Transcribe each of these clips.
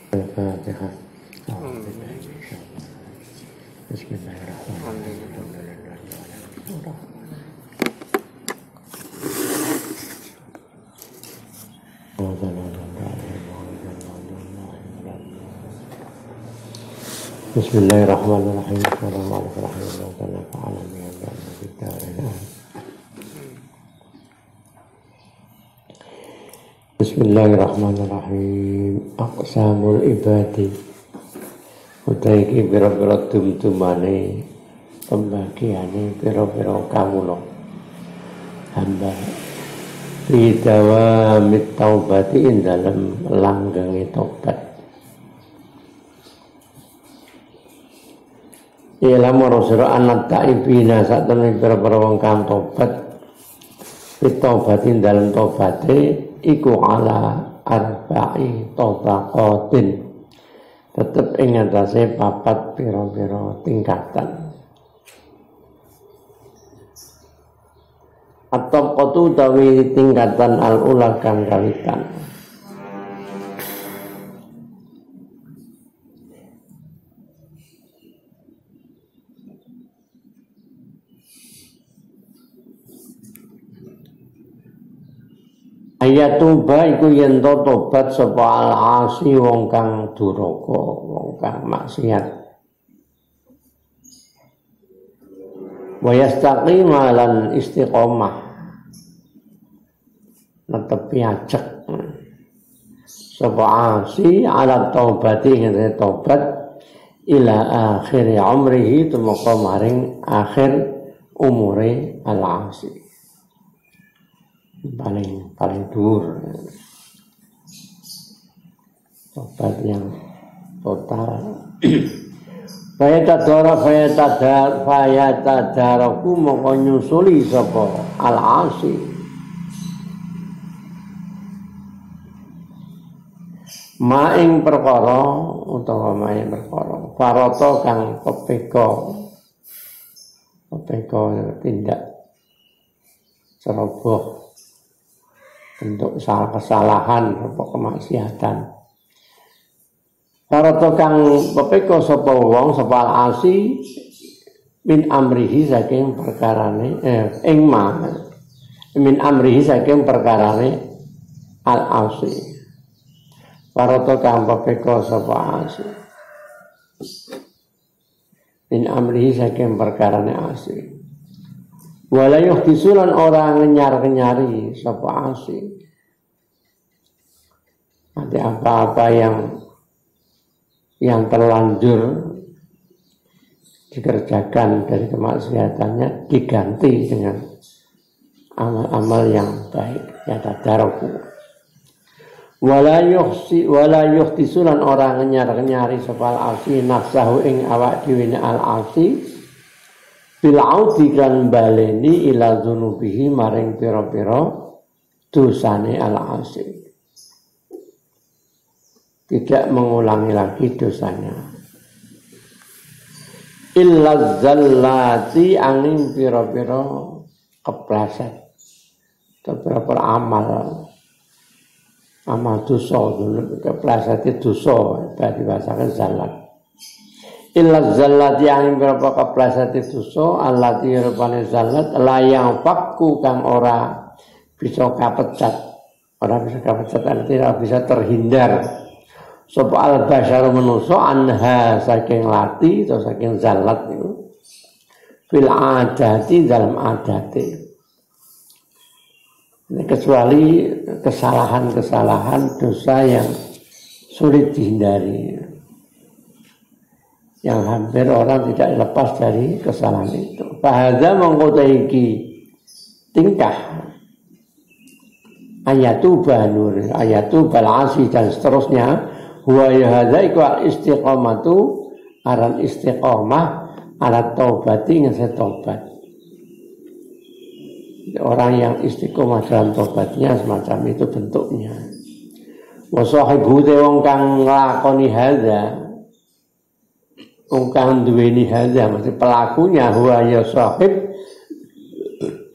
Al-Fatihah. Bismillahirrahmanirrahim. Bismillahirrahmanirrahim. Bismillahirrahmanirrahim. Aqsamul ibadi. Utaiki pira-pira tum-tumane pembagiane pira-pira kawula hamba fi dawamit taubati ing dalem langgange tobat. Ila marosira anak taibina sak temene pira-pira wong kang tobat fi taubatin dalem tobaté iku ala arba'i tabaqatin tetep ing atase papat pira-pira tingkatan. At-tabaqatu utawi tingkatan al-ula kang kawitan. Ayatuba iku yen to tobat sapa al-asi wong kang duraka, wong kang maksiat. Wa yastaqima lan istiqomah. Netepi ajek. Sapa asi ala taubati ngene tobat ila akhir umrihi tumeka maring akhir umure al-asi. paling dhuwur tobat yang total. Fayatadaraku moko nyusuli sapa al-asi maing perkara utawa maing perkara farata kang pepeka tindak ceroboh bentuk kesalahan atau kemaksiatan. Para kang pepeka sapa wong sapa al-asi min amrihi saking perkarane min amrihi saking perkarane al-asi. Para kang pepeka sapa asi min amrihi saking perkarane asi. Walayuh disulan orang ngenyar-kenyari sapa asi. Ada apa-apa yang terlanjur dikerjakan dari kemaksiatannya diganti dengan amal-amal yang baik. Ya tadaraku. Walayuh disulan orang ngenyar-kenyari sapa asi nafsahu ing awak dhewe al-asi. Bil'audi kan baleni ila dzunubihi maring pira-pira dosane al-asi. Tidak mengulangi lagi dosanya. Illa zallati angin pira-pira kepleset. Pira-pira amal dosa, kepleset itu dosa, berarti bahasanya zallat. Illa zallati yang berapa kepleset itu so allati rupane zallat layang fakku kang ora bisa kapecat artinya bisa terhindar sapa al basyaru manusa anha saking lati atau saking zallat itu fil adati dalam adate ini kecuali kesalahan-kesalahan dosa yang sulit dihindari, yang hampir orang tidak lepas dari kesalahan itu. Fahadha mengkotaiki tingkah ayatubah nur ayatubal asi dan seterusnya. Huwa yahadza iku istiqomatu aran istiqomah ala taubati ngese tobat. Orang yang istiqomah dalam tobatnya semacam itu bentuknya. Wa sahibu te wong kang nglakoni hadza, wong kang duweni hadza mesti pelakunya huwa ya sahib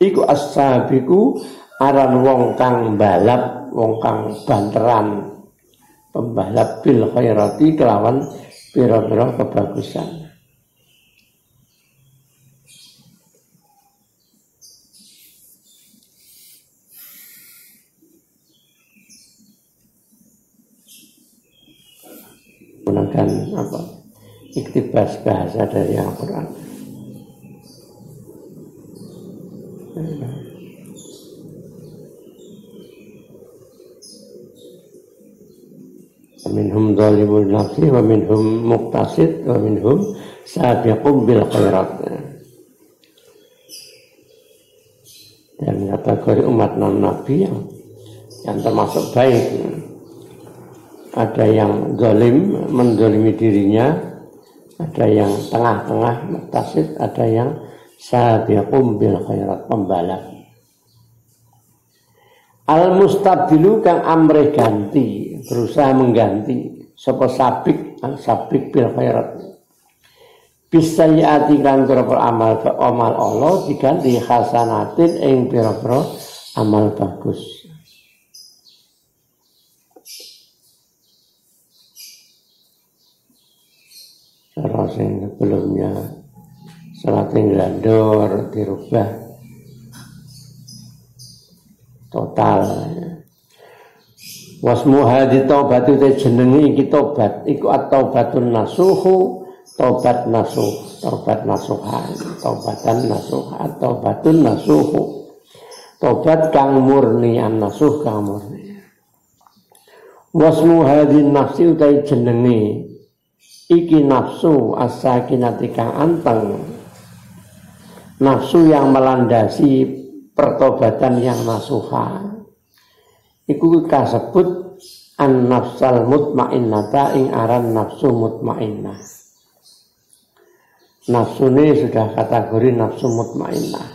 iku as-sabiqu aran wong kang balap, wong kang banteran pembalap bil khairati kelawan pira-pira kebagusan. Menggunakan apa? Iktibas bahasa dari Al-Qur'an. Minhum zalimul nafsi wa minhum muqtasid wa minhum sabiqum bil khairat. Dan kategori umat non nabi yang termasuk baik. Ada yang zalim menzalimi dirinya, ada yang tengah-tengah muqtasid, ada yang sabiqum bil khairat pembalap. Al-mustabdilu kang amrih ganti, berusaha mengganti sapa sabik bil khairat. Bisayati kan pira-pira amal Allah diganti hasanatin ing pira-pira amal bagus. Cara sing sebelumnya salat nglandor dirubah total. Wasmu hadi taubat itu jenenge iki tobat iku at-taubatun nasuhu, tobat nasuh, tobat nasuhan, taubatan nasuh, taubatun nasuhu, tobat kang murni, an nasuh kang murni. Wasmu hadi nafsi utai jenenge iki nafsu as-sakinati kang anteng, nafsu yang melandasi pertobatan yang nasuha. Iku kasebut an-nafsal mutmainnata ing aran nafsu mutmainnah. Nafsu ini sudah kategori nafsu mutmainnah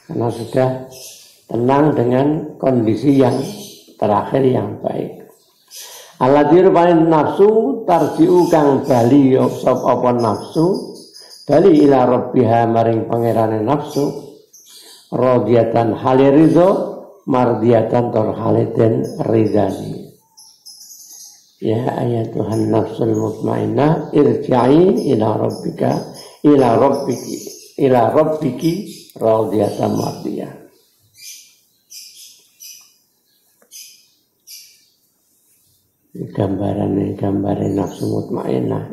karena sudah tenang dengan kondisi yang terakhir yang baik. Alladzi rupane nafsu tarji'u kang bali sop apa nafsu bali ila rabbiha maring pangerane nafsu radiyatan haliridho mardiyatan tor haliden ridani. Ya ayatuhan nafsul mutmainnah irja'i ila rabbiki radiyatan mardiyah. Gambaran nafsu mutmainnah.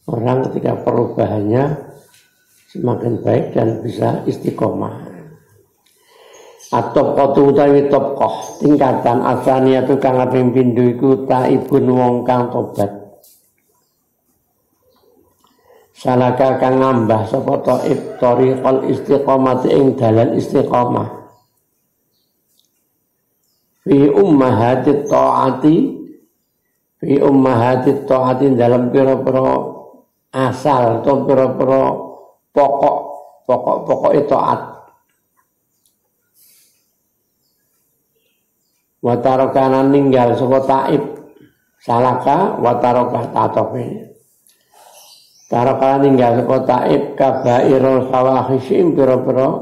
Orang ketika perubahannya semakin baik dan bisa istiqomah. Atau kotu utawi topkoh tingkatan asalnya tu kang kaping pindho iku taibun wong kang tobat. Salaka kang ngambah sapa taib thariqal istiqomah ing dalan istiqomah. Fi ummahatit taati dalam pira-pira asal atau pira-pira pokok taat. Watarokana ninggal sapa taib salaka watarokah tatofe. Tarokana ninggal sapa taib kabairul fawahisyim pira-pira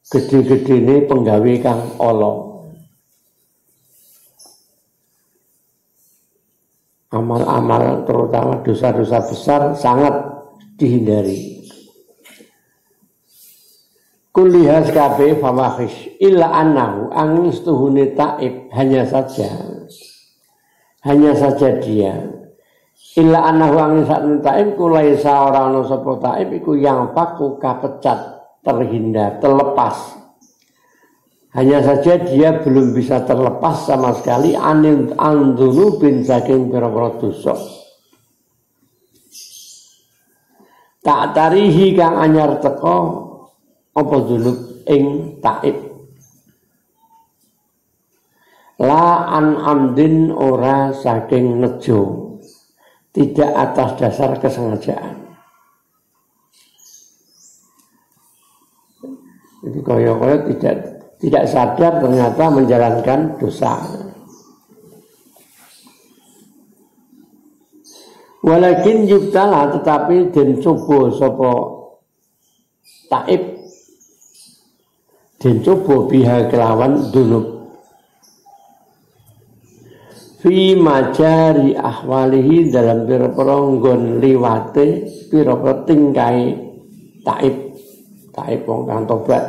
gede-gedene penggawe kang ala. Amal-amal terutama dosa-dosa besar sangat dihindari. Kullihas kabeh fawahish illa annahu angin stuhune taib hanya saja dia illa annahu angin satune taib kulaisa ora ana sapa taib iku yang paku kapecat terhindar terlepas. Hanya saja dia belum bisa terlepas sama sekali anil andunubin saking pira-pira dosa. Tak tarihi kang anyar teko apa dzunub ing taib. La an amdin ora saking nejo, tidak atas dasar kesengajaan. Jadi koyo-koyo tidak sadar ternyata menjalankan dosa. Walakin yubtala, tetapi den coba sapa taib, den coba biha kelawan dunub fi majari ahwalihi, dalam pira-pira nggon liwate pira-pira tingkai taib wong kang tobat.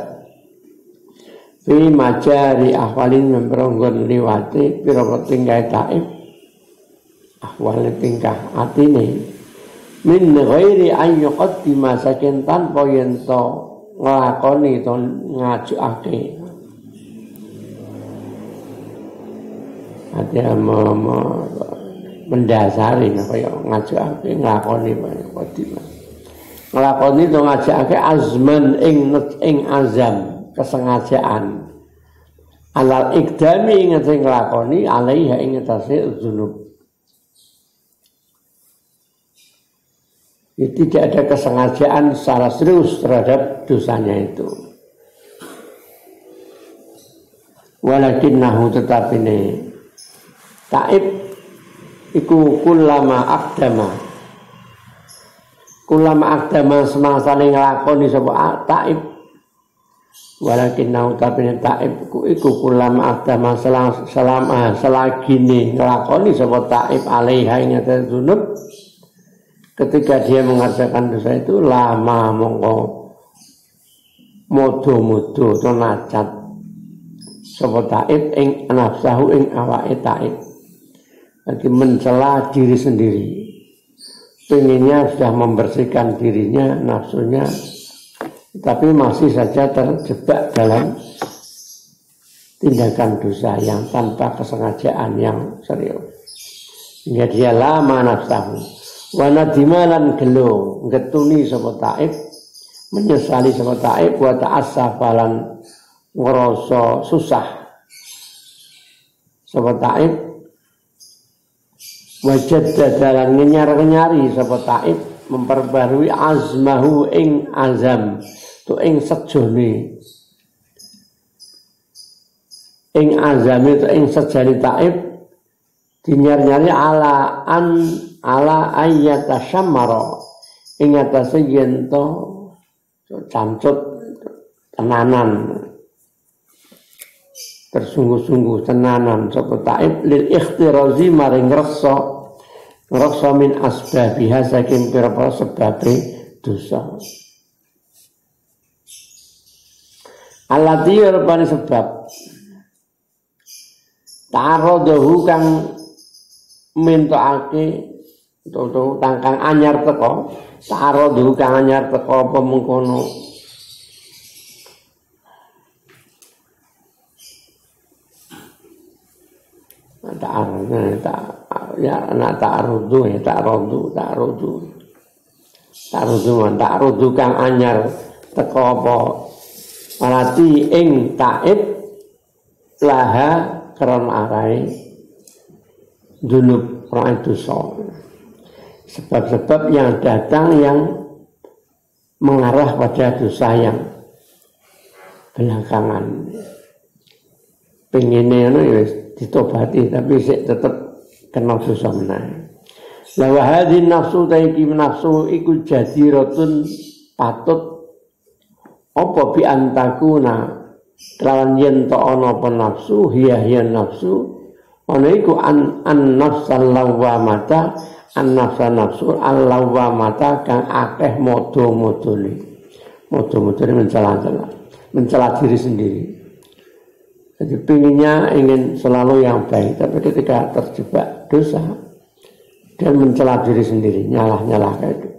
Fi majari ahwalin memperonggon liwati pira-pira tingkah taib, ahwal tingkah atine min ghairi an yuqaddima, saking tanpa yen to nglakoni to ngajukake. Ada mendasari kaya ngajukake nglakoni qaddimah. Nglakoni to ngajakake azman ing azam, kesengajaan. Alal ikdami ing nglakoni alaiha ing atase dzunub. Tidak ada kesengajaan secara serius terhadap dosanya itu. Walakinnahu, tetapi ne taib iku kullama akdama semangsa nglakoni sapa taib. Walakinnahu, tapi ne taib iku kullama akdama selagine nglakoni sapa taib alaiha ing atase dzunub. Ketika dia mengerjakan dosa itu lama mongko modo-modo to nacat sapa taib ing nafsahu ing awake taib. Jadi mencela diri sendiri, pengennya sudah membersihkan dirinya, nafsunya, tapi masih saja terjebak dalam tindakan dosa yang tanpa kesengajaan yang serius. Hingga dia lama nafsahu wa nadimalan gelo ngetuni sapa taib, menyesali sapa taib, wa ta'assafalan ngrasa susah sapa taib, wajad dalan nyari sapa taib, memperbarui azmahu ing azam tu ing sejone, ing azame tu ing sejane taib dinyar-nyari ala ayyata syammara ing atase yen to camcut tenanan, bersungguh-sungguh tenanan sapa taib lil ikhtirazi maring ngrasa min asbabiha saking pira-pira sebabe dosa. Allati rupane sebab ta'aradahu kang mentokake to tangkang anyar teko, ta'aradahu kang anyar teko apa mengkono ta'arudu kang anyar teko apa malati ing taib laha krana arahe dunub ora dosa. Sebab-sebab yang datang yang mengarah pada dosa yang belakangan. Pengennya ya ditobati tapi tetap kena dosa menang. La wa hadhihi nafsu taiki nafsu iku jadiratun patut apa bi antakuna kelawan yen to ana apa nafsu hiya nafsu ana iku an nafsal lawamata an nafsu al lawamata kang akeh modo-modone mencela diri sendiri. Jadi pinginnya ingin selalu yang baik, tapi ketika terjebak dosa dan mencela diri sendiri, nyalah kayak itu.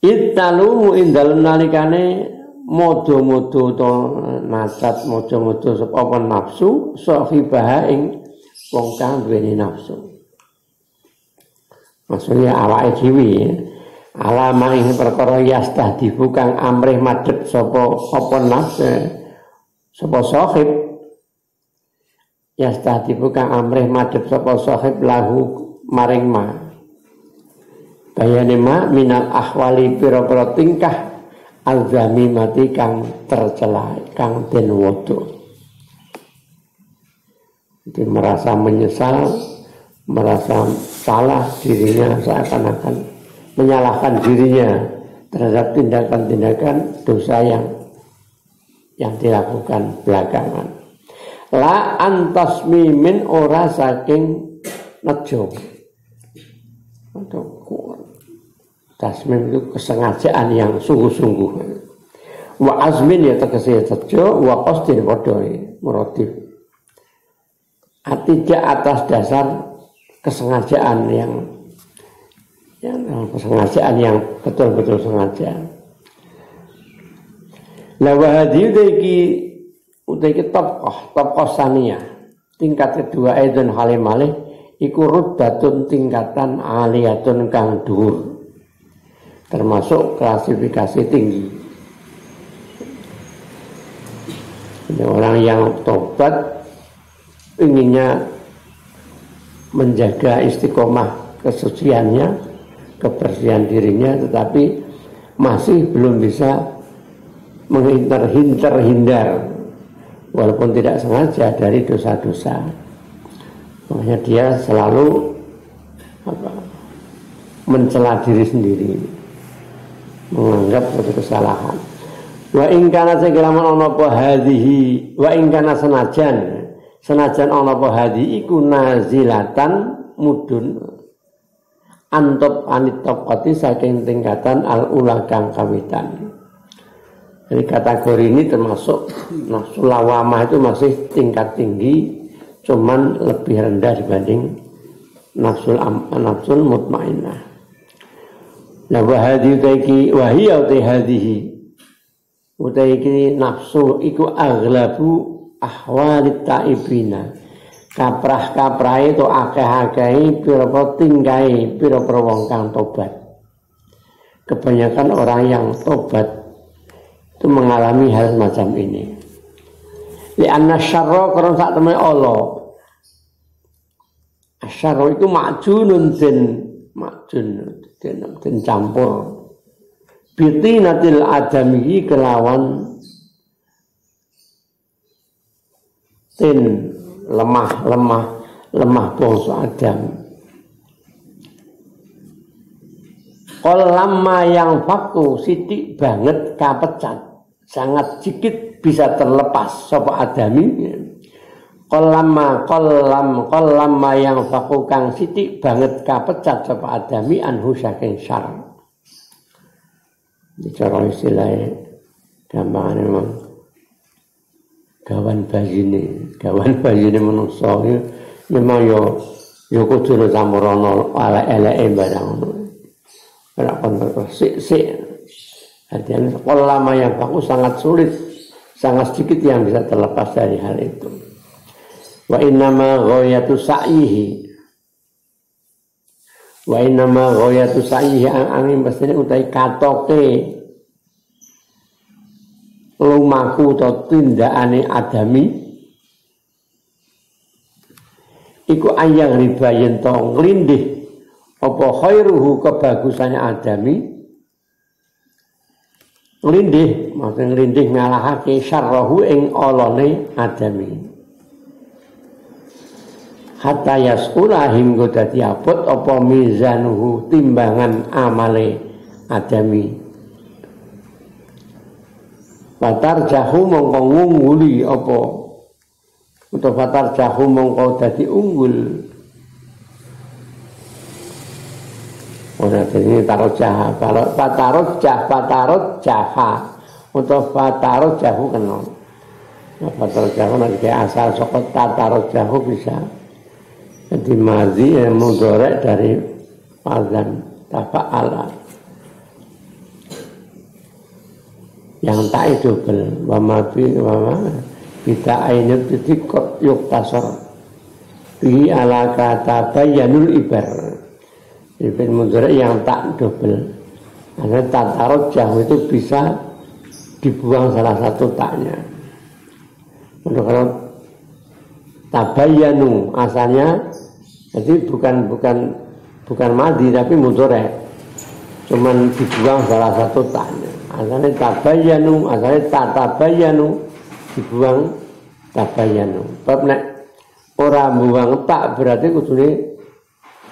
Ittalumu indal nalikane modo-modo to nasat modo-modo apa nafsu sahibah ing wong kang duweni nafsu. Maksudnya awake dhewe alama ing perkara yastahdifu kang amrih madhep sapa apa nafsu sapa sahib yastadibu kang amrih madhep sapa sahib lahu maring ma bayane ma minal ahwali pira-pira tingkah al-zamimati kang tercela kang den wudu. Jadi merasa menyesal, merasa salah dirinya, seakan-akan menyalahkan dirinya terhadap tindakan-tindakan dosa yang dilakukan belakangan. La antasmi min ora saking nejo. Tasmim itu kesengajaan yang sungguh-sungguh. Wa azmin ya tegese nejo, wa qasdin padha motif. Tidak atas dasar kesengajaan yang kesengajaan yang betul-betul sengaja. La wa hadhihi utaiki tabqah saniyah tingkat kedua aidon halimalih iku rutbatun tingkatan aliyatun kang dhuwur termasuk klasifikasi tinggi. Ini orang yang tobat inginnya menjaga istiqomah kesuciannya, kebersihan dirinya, tetapi masih belum bisa terhindar walaupun tidak sengaja dari dosa-dosa. Makanya dia selalu mencela diri sendiri, menganggap suatu kesalahan. Wa in kana segalaman ana apa hadhihi wa in kana senajan ana apa hadhi iku nazilatan mudun antop anitopati saking tingkatan al-ula kang kawitan. Jadi kategori ini termasuk nafsu lawamah itu masih tingkat tinggi, cuman lebih rendah dibanding nafsul mutmainnah. Nah wahadi utaiki wahiyya utihadihi utaiki nafsu iku aghlabu ahwalit ta'ibina kaprah-kaprah itu akeh-akehi pira-pira tingkai pira-pira wong kang tobat. Kebanyakan orang yang tobat itu mengalami hal macam ini. Li anna syarra karena sak temene Allah. Asyarra itu makjunun den campur. Bitinatil adami kelawan tin lemah bangsa Adam. Lama yang faku sidik banget kapecat, sangat sedikit bisa terlepas sapa adami. Lama yang faku kang sidik banget kapecat sapa adami anhu saking syar. Bicara istilahnya gampangan memang gawan bajine menungso memang yo kudu campurono elek-eleke barang ngono. Ora kon sik. Artinya lama yang baku sangat sulit, sangat sedikit yang bisa terlepas dari hal itu. Wa innama ghayatu sa'ihi angin mestine utahe katoke lumaku atau tindakane adami iku ayang riba yen to nglindih apa khairuhu kebagusannya adami nglindih maksud nglindih ngalahake syarrahu ing olone adami hatta yaskula hingga dadi abot apa mizanuhu timbangan amale adami fatar jahu mongko ngungguli apa utawa fatar jahu mongko dadi unggul ora dene tarot jaha kalau fatarot jaha utawa fatarot jahu kena fatarot jahu nek asal saka tatarot jahu bisa jadi madhi yang mudhari dari fa'lan tafa'ala yang tak double wama kita ainut titikot yuk tasor bi ala kata bayanul ibar jadi mudhari yang tak double karena tatarot jauh itu bisa dibuang salah satu taknya. Kalau tabayyanu asalnya, jadi bukan madi tapi mudhari', cuman dibuang salah satu ta'nya. Asalnya tabayyanu, asalnya tatabayyanu, dibuang tabayyanu. Bab nek ora buang tak berarti kudune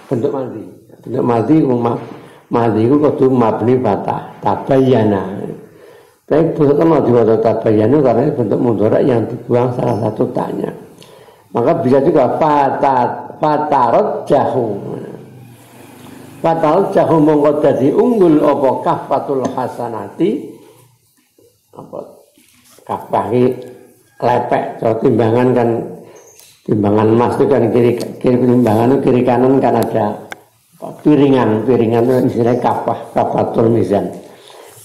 bentuk madi. Bentuk madi itu kudu mabni fatah, tabayyana. Tapi bukan diwaca tabayyanu karena bentuk mudhari' yang dibuang salah satu ta'nya. Maka bisa juga fatarot jahu mongko dadi unggul apa kafatul hasanati, apa kafahi lepek. So timbangan kan, timbangan emas itu kan kiri timbangan itu kiri kanan kan ada piringan itu istilahnya kafatul mizan,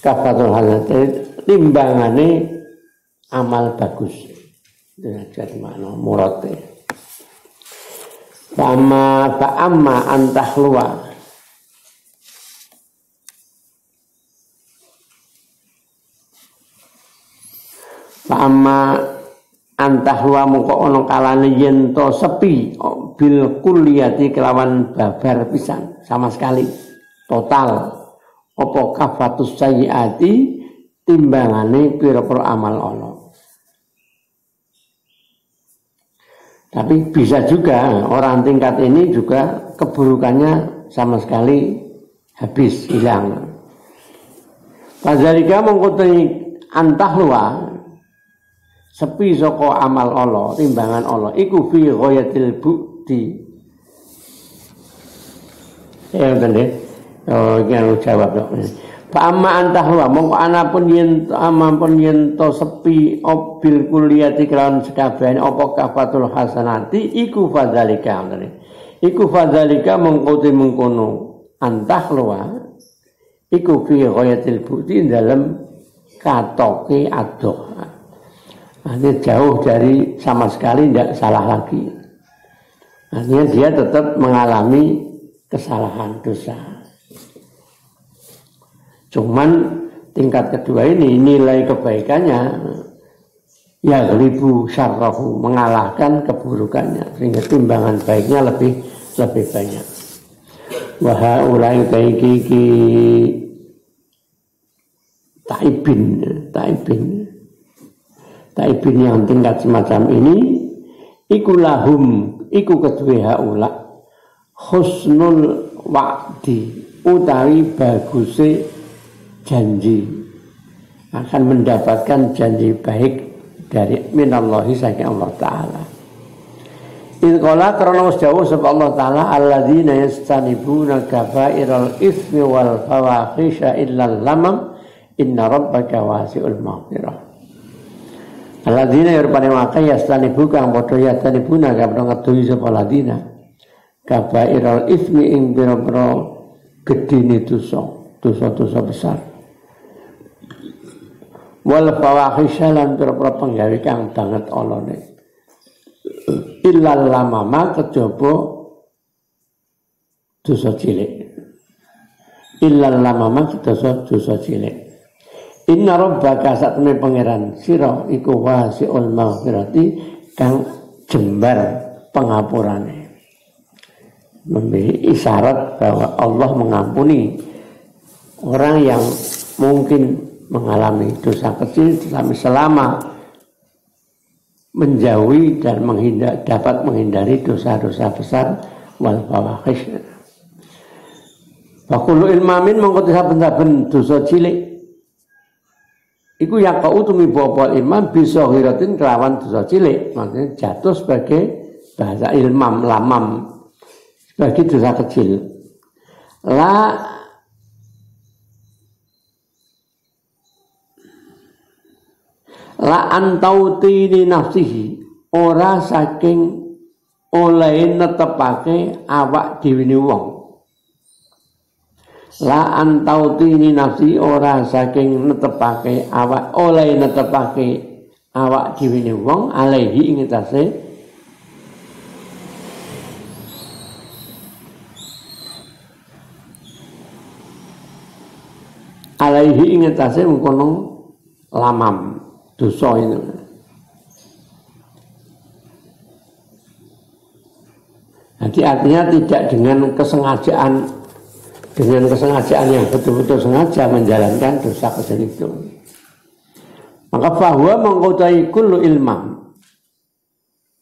kafatul hasanati timbangane amal bagus. Itu jadi makna murate. Fa'amma antahluwa. Fa'amma antahluwa mongko ana kalane yen to sepi bil kulliyati kelawan babar pisan sama sekali total apa kafatus sayyiati timbangane pira-pira amal Allah. Tapi bisa juga orang tingkat ini juga keburukannya sama sekali habis, hilang. Fadzalika mengkuti antahluwa sepi saka amal Allah, timbangan Allah iku fi ghayatil bukti. Ya bener. Oh, yang jawab dok. Fa amma antahluwa mongko ana pun yen amampun yen to sepi bil kulliyati kelawan sekabehane apa kafatul hasanati iku fadzalika. Iku fadzalika mengko mengkono antahluwa iku fi ghayatil bukti dalam katoke adoh. Artinya jauh dari sama sekali tidak salah lagi. Artinya dia tetap mengalami kesalahan dosa. Cuman tingkat kedua ini nilai kebaikannya ya ghalibu syarrahu, mengalahkan keburukannya, sehingga timbangan baiknya lebih banyak. Wa haula'i taiki taibin yang tingkat semacam ini iku lahum iku kedua haula husnul wa'di utawi baguse janji, akan mendapatkan janji baik dari minallahi saking Allah Ta'ala. Ilqala karena jauh sebab Allah Ta'ala alladzina yastanibuna kabairal ismi wal fawahisha illal lamam inna rabbaka wasi'ul maghfirah. Alladzina yarpane wakai yastanibu kang padha yastanibuna kang ngeduhi sapa alladzina kabairal ismi ing pira-pira gedene dosa besar. Wal fawahisha lan pira-pira penggawe kang banget olone. Illal lamama kejaba dosa cilik. Illal lamama dosa cilik. Inna rabbaka satune pangeran sira iku wasi'ul maghfirati kang jembar pengapurane. Memberi isyarat bahwa Allah mengampuni orang yang mungkin mengalami dosa kecil tapi selama menjauhi dan dapat menghindari dosa-dosa besar wal fawahish. Wa kullu ilmamin mengko saben-saben dosa cilik iku yaqau tumibapa imam bisa hiratin kelawan dosa cilik, maksudnya jatuh sebagai bahasa ilmam lamam sebagai dosa kecil. La antauti ni nafsihi ora saking oleh netepake awak dhewe wong. La antauti ni nafsi ora saking netepake awak oleh netepake awak dhewe wong alaihi ing atase alaihi ing atase mengkono lamam dosa itu. Jadi artinya tidak dengan kesengajaan yang betul-betul sengaja menjalankan dosa kecil itu. Maka bahwa mengkotai kullu ilmam,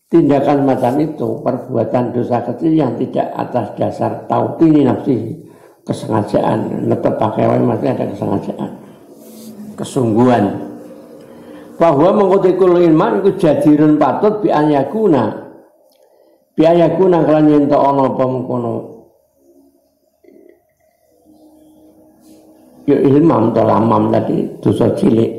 tindakan macam itu, perbuatan dosa kecil yang tidak atas dasar tautini nafsi, kesengajaan, netep pakai maksudnya ada kesengajaan, kesungguhan. Bahwa mengkotai kullu ilmam itu jadirun patut bi'anyakuna kelan yen ta ana apa mengkono ya ilmam to lamam tadi dosa cilik.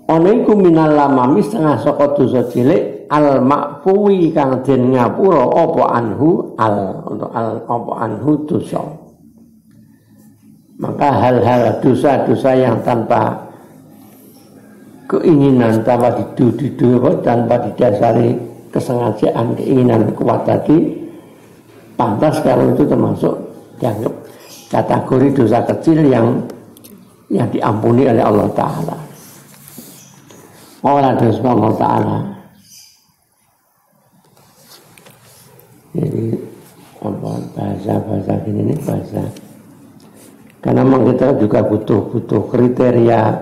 Ana iku minal lamami setengah saka dosa cilik al makfuwi kang den ngapura apa anhu untuk apa anhu dosa. Maka hal-hal dosa-dosa yang tanpa keinginan, tanpa didasari kesengajaan, keinginan kuat tadi, pantas kalau itu termasuk dianggap kategori dosa kecil yang diampuni oleh Allah Ta'ala. Allah Ta'ala. Jadi bahasa ini bahasa. Karena memang kita juga butuh kriteria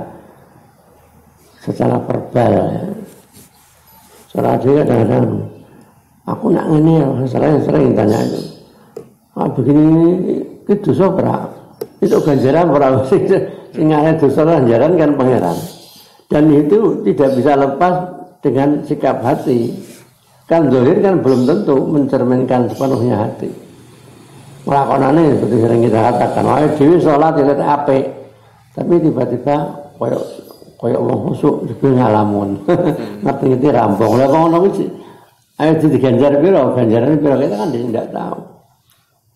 secara verbal. Soalnya dia kadang-kadang aku nak ngene sering tanya itu. Begini itu dosa berapa? Itu ganjaran berapa sih? Ingatnya dosa ganjaran kan pangeran. Dan itu tidak bisa lepas dengan sikap hati. Kan zahir kan belum tentu mencerminkan sepenuhnya hati. Melakonannya seperti sering kita katakan, dewi sholat itu apik, tapi tiba-tiba koyok wong khusuk juga ngalamun. Ngerti-ngerti rampung. Lah kok ngono kuwi ayo diganjar piro? Ganjaran piro kita kan tidak tahu.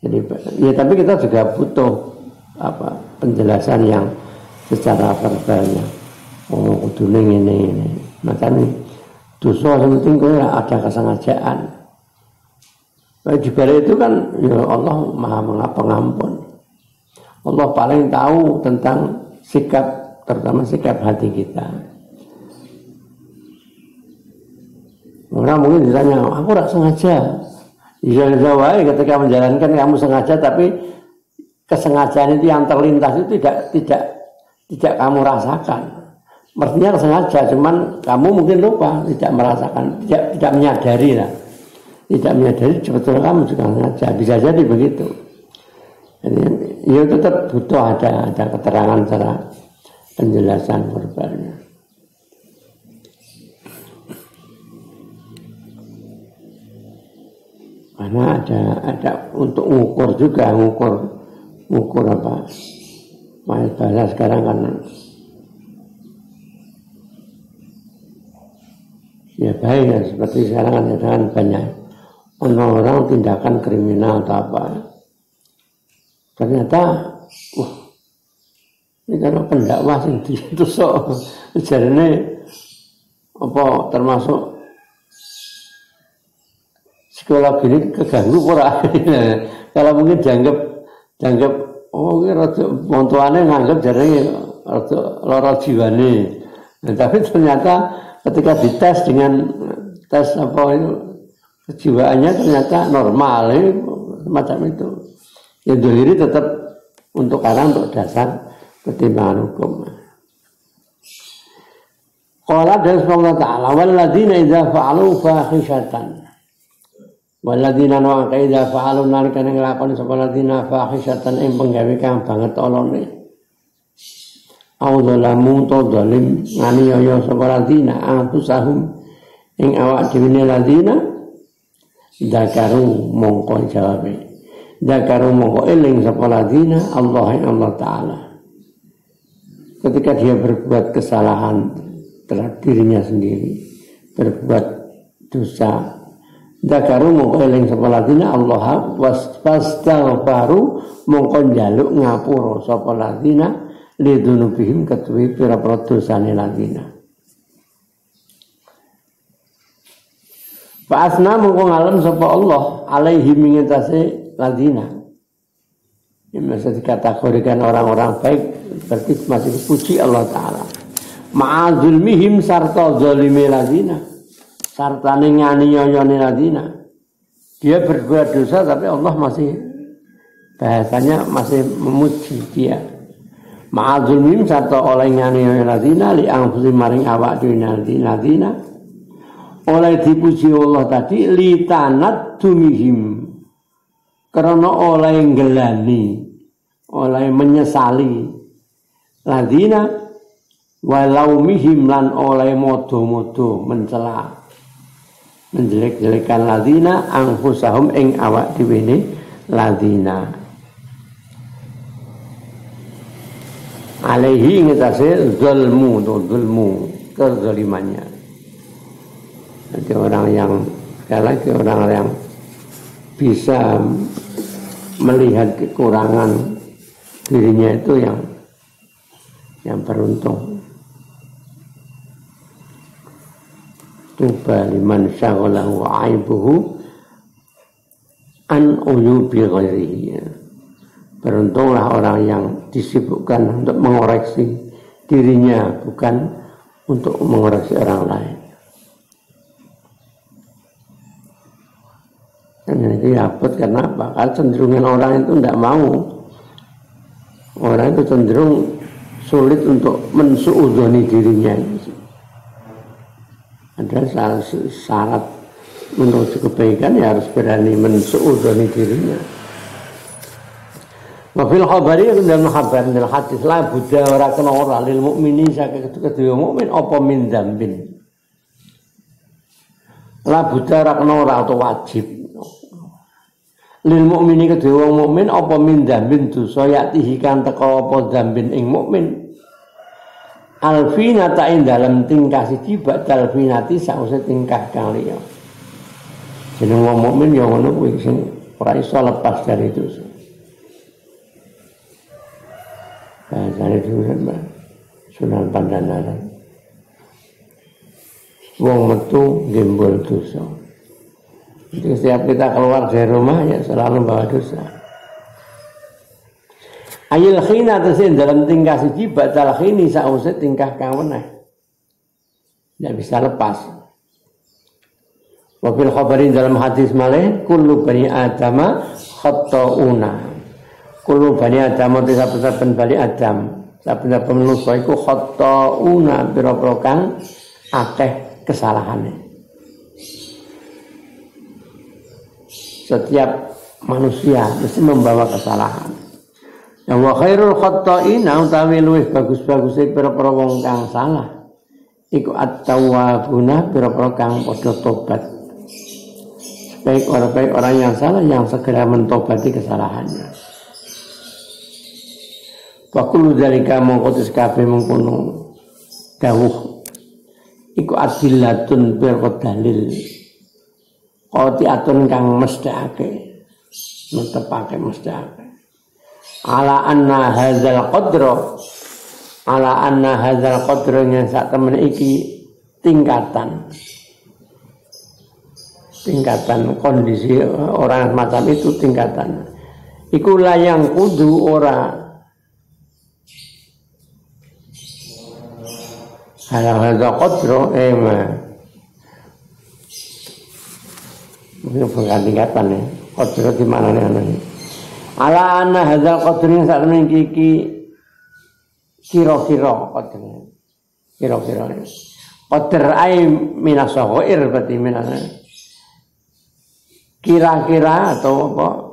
Jadi ya tapi kita juga butuh penjelasan yang secara verbalnya. Oh, kudune ngene. Makanya dosa penting kowe ada kesengajaan. Dibalik itu kan ya Allah Maha Pengampun. Allah paling tahu tentang sikap, terutama sikap hati kita. Orang mungkin ditanya, aku tidak sengaja. Bisa wae ketika menjalankan kamu sengaja, tapi kesengajaan itu yang terlintas itu tidak kamu rasakan. Mestinya sengaja, cuman kamu mungkin lupa, tidak merasakan, tidak menyadari lah. Tidak menyadari sebetulnya kamu juga sengaja, bisa jadi begitu. Jadi ya tetap butuh ada keterangan secara penjelasan verbalnya. Karena ada untuk ngukur juga, ngukur apa? Bahasa sekarang kan ya baik ya, seperti sekarang kan banyak orang tindakan kriminal atau apa. Ternyata ini kalau pendakwah sing ditusuk jarene apa termasuk psikologi ini keganggu ora. Kalau mungkin dianggap oh iki rada wong tuane nganggep jarene rada lara jiwane. Nah, tapi ternyata ketika dites dengan tes apa itu kejiwaannya ternyata normal semacam itu. Yang dohiri tetap untuk dasar pertimbangan hukum. Qala dan Allah Ta'ala walladzina idza fa'alu fahishatan walladzina idza fa'alu nalika nglakoni sapa ladzina fahishatan ing penggawe kang banget olone auzalamu to zalim nganiaya sapa ladzina anfusahum ing awak dhewe ladzina dakaru mongko jawabe dakaru mongko eling sapa ladzina Allah Ta'ala ketika dia berbuat kesalahan terhadap dirinya sendiri, berbuat dosa, dakaru mongko eling sapa ladzina Allah wastaghfaru mongko njaluk ngapura sapa ladzina lidunubihim ketuwi pira-pira dosane ladzina. Fa asna mongko ngalem sapa Allah alaihi mingatase ladzina. Yang masih dikategorikan orang-orang baik berarti masih puji Allah Ta'ala. Ma'azulmihim sarta zalimi ladzina sarta ningani yoyone ladzina Dia berbuat dosa tapi Allah masih bahasanya masih memuji dia. Ma'adzulmim satu oleh ngani ladina li anfusi maring awak dhewe ladina oleh dipuji Allah tadi li tanat dumihim karena oleh ngelani oleh menyesali ladina walau mihim lan oleh modo-modo mencela menjelek-jelekan ladina anfusahum ing awak dhewe ladina alaihi ngetase zulmu kezalimannya. Jadi orang yang sekali lagi orang yang bisa melihat kekurangan dirinya itu yang beruntung. Tuba liman syaghalahu aibuhu an uyubi ghairihi. Beruntunglah orang yang disibukkan untuk mengoreksi dirinya, bukan untuk mengoreksi orang lain. Dan ini abot karena apa? Karena cenderungan orang itu tidak mau. Orang itu cenderung sulit untuk mensuudzoni dirinya. Ada syarat menuju kebaikan ya harus berani mensuudzoni dirinya. Wafil khabari dalam khabar dalam hadis la budaya ora kena ora lil mukminin saking kedua mukmin apa min dzambin. La budaya ora kena ora atau wajib. Lil mukmini kedua mukmin apa min dzambin dosa yatihi kan teka apa dzambin ing mukmin. Alfina ta'in dalam tingkah siji badal finati sause tingkah kang liya. Jeneng wong mukmin ya ngono kuwi sing ora iso lepas dari dosa. Bahasanya itu Sunan Pandanaran. Wong metu gembol dosa. Jadi setiap kita keluar dari rumah ya selalu bawa dosa. Ayil khina tesin dalam tingkah siji batal khini sause tingkah kang weneh. Tidak bisa lepas. Wa fil khabarin dalam hadis malih kullu bani adama khata'una. Kulo bani Adam itu saben-saben bani Adam, saben-saben manusia iku khata'una pira-pira kang akeh kesalahane. Setiap manusia mesti membawa kesalahan. Ya wa khairul khata'ina utawi luwih bagus-baguse pira-pira wong kang salah iku at-tawwabuna pira-pira kang padha tobat. Baik orang yang salah yang segera mentobati kesalahannya. Wakulu dalika mongkotis kabeh mengkono dawuh iku adillatun bil dalil qati'atun kang mesthake netepake mesthake ala anna hadzal qadra yen sak temen iki tingkatan kondisi orang macam itu tingkatan iku layang kudu ora Hal-hal qadra mungkin bukan tingkatan ya. Qadra di mana nih? Ala anna hadzal qadri sak temen iki kira-kira qadra. Kira-kira. Qadr ai minas saghair berarti minas. Kira-kira atau apa?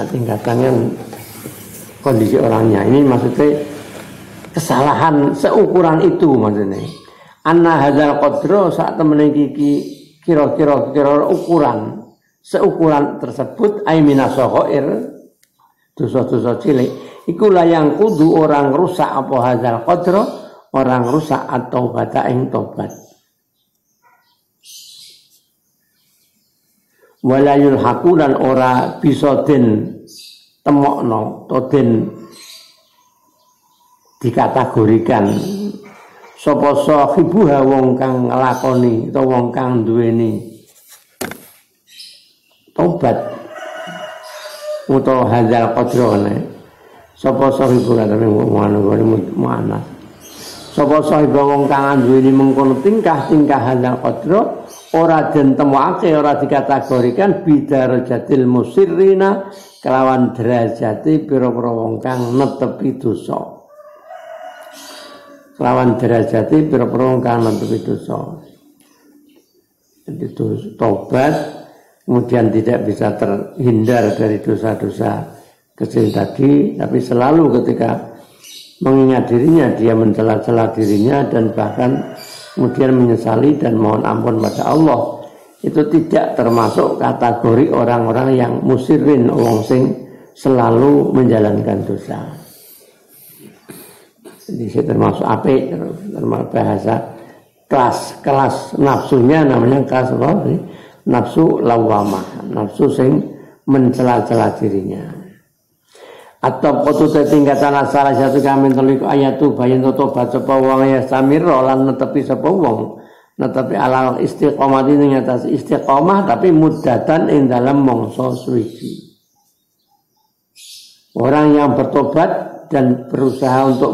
Nah, tingkatannya kondisi orangnya. Ini maksudnya kesalahan seukuran itu maksudnya. Anna hadzal qadra sak temene iki kira-kira ukuran seukuran tersebut ai minasaghair dosa-dosa cilik iku layang kudu orang rusak apa hadzal qadra orang rusak atau bata ing tobat. Walayul haku dan ora bisa den temokno to den dikategorikan sapa sahibuha wong kang nglakoni utawa wong kang duweni tobat utawa hadzal qadra sapa sahibuha tapi muana sapa sahibuha wong kang duweni mengkono tingkah hadzal qadra ora den temokake ora dikategorikan bidarajatil musirrina kelawan derajate pira-pira wong kang netepi dosa. Kelawan derajate pira-pira wong kang netepi dosa. Jadi tobat kemudian tidak bisa terhindar dari dosa-dosa kecil tadi, tapi selalu ketika mengingat dirinya dia mencela-cela dirinya dan bahkan kemudian menyesali dan mohon ampun pada Allah. Itu tidak termasuk kategori orang-orang yang musirin, wong sing selalu menjalankan dosa. Jadi saya termasuk apik, termasuk bahasa kelas nafsunya namanya kelas apa? Nafsu lawamah, nafsu sing mencela-cela dirinya. Atau kotu tingkatan salah satu kami telik ayat tu bayin tobat sapa wong ya samir lan netepi sapa wong netepi alal istiqomah ini atas istiqomah tapi mudatan ing dalam mangsa suci. Orang yang bertobat dan berusaha untuk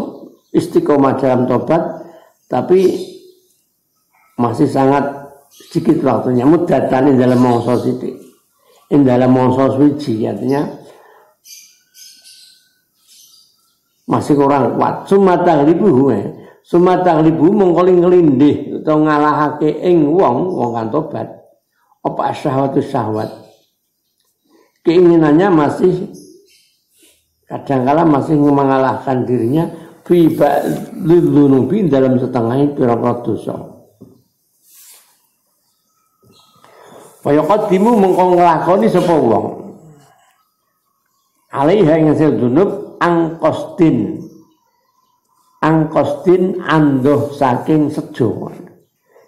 istiqomah dalam tobat tapi masih sangat sedikit waktunya, mudatan ing dalam mangsa sithik. Ing dalam mangsa suci artinya masih kurang kuat. Sumatang ribu mengkoling ngelindih atau ngalahake ing wong kan tobat. Apa syahwat. Keinginannya masih kadang-kala masih mengalahkan dirinya fi ba'dzunubi dalam setengah pira-pira dosa. Kaya qadimu mengko nglakoni sapa wong. Alaiha ing dzunub angkostin andoh saking sejo.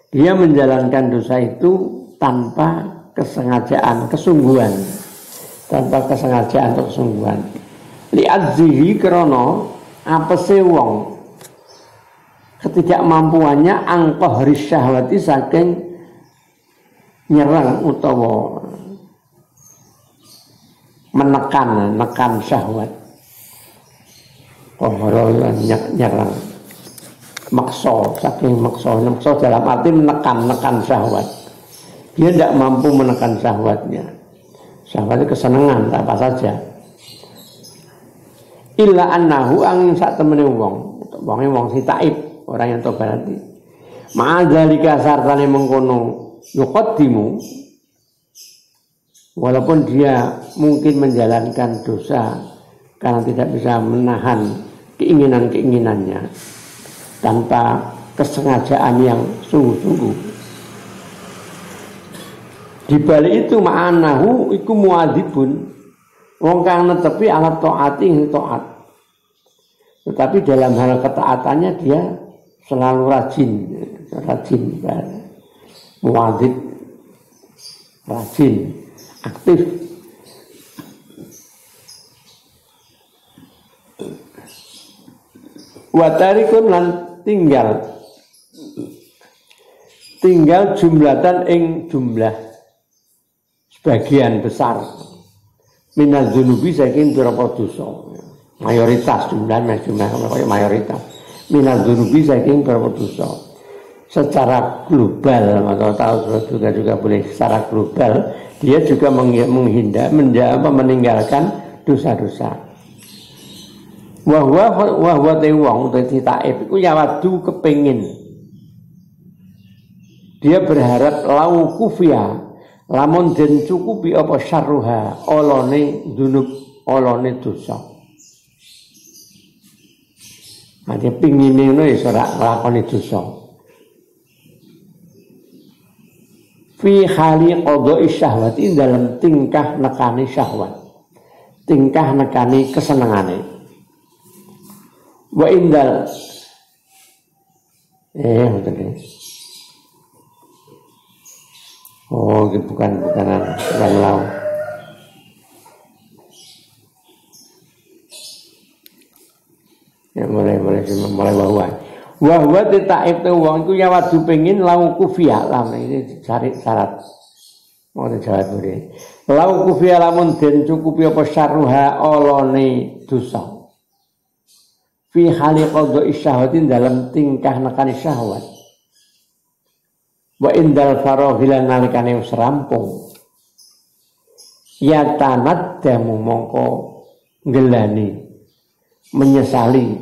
Dia menjalankan dosa itu tanpa kesengajaan, kesungguhan. Tanpa kesengajaan atau kesungguhan. Li'adzihi krono apese wong ketidakmampuannya angkoh risyahwati saking nyerang utawa menekan syahwat. Kohorolan nyerang makso saking makso dalam arti menekan syahwat. Dia tidak mampu menekan syahwatnya. Syahwatnya kesenangan apa saja. Illa annahu angin sak temene wong si taib, orang yang tobat hati. Ma'adzalika sartane mengkono yuqaddimu, walaupun dia mungkin menjalankan dosa karena tidak bisa menahan keinginannya tanpa kesengajaan yang sungguh-sungguh. Di balik itu ma'anahu iku muadzibun, wong kang netepi alat taati ing taat. Tetapi dalam hal ketaatannya dia selalu rajin, muadzib, rajin, aktif. Watarikun lan tinggal jumlatan ing jumlah sebagian besar minal dzunubi saking pira-pira dosa. Mayoritas jumlah mayoritas minal dzunubi saking pira-pira dosa. Secara global atau juga boleh secara global dia juga meninggalkan dosa-dosa. Wahwa te wong dadi taib iku yawadu kepengin. Dia berharap lau kufia lamun den cukupi apa syarruha olone dzunub olone dosa. Dia pingine ngono iso ora nglakoni dosa. Fi hali qada'i syahwati dalam tingkah nekani syahwat. Tingkah nekani kesenengane. Wa indal oh bukan lau. Ya mulai wahwa taib te wong iku ya wadu pengin lau kufia lam ini syarat mau dijawab boleh. Lau kufia lamun den cukupi apa syarruha olone dosa. Fi hali qadha'i syahwatin dalam tingkah nekani syahwat. Wa indal faraghilan nalikane wis rampung ya tanaddamu mongko ngelani menyesali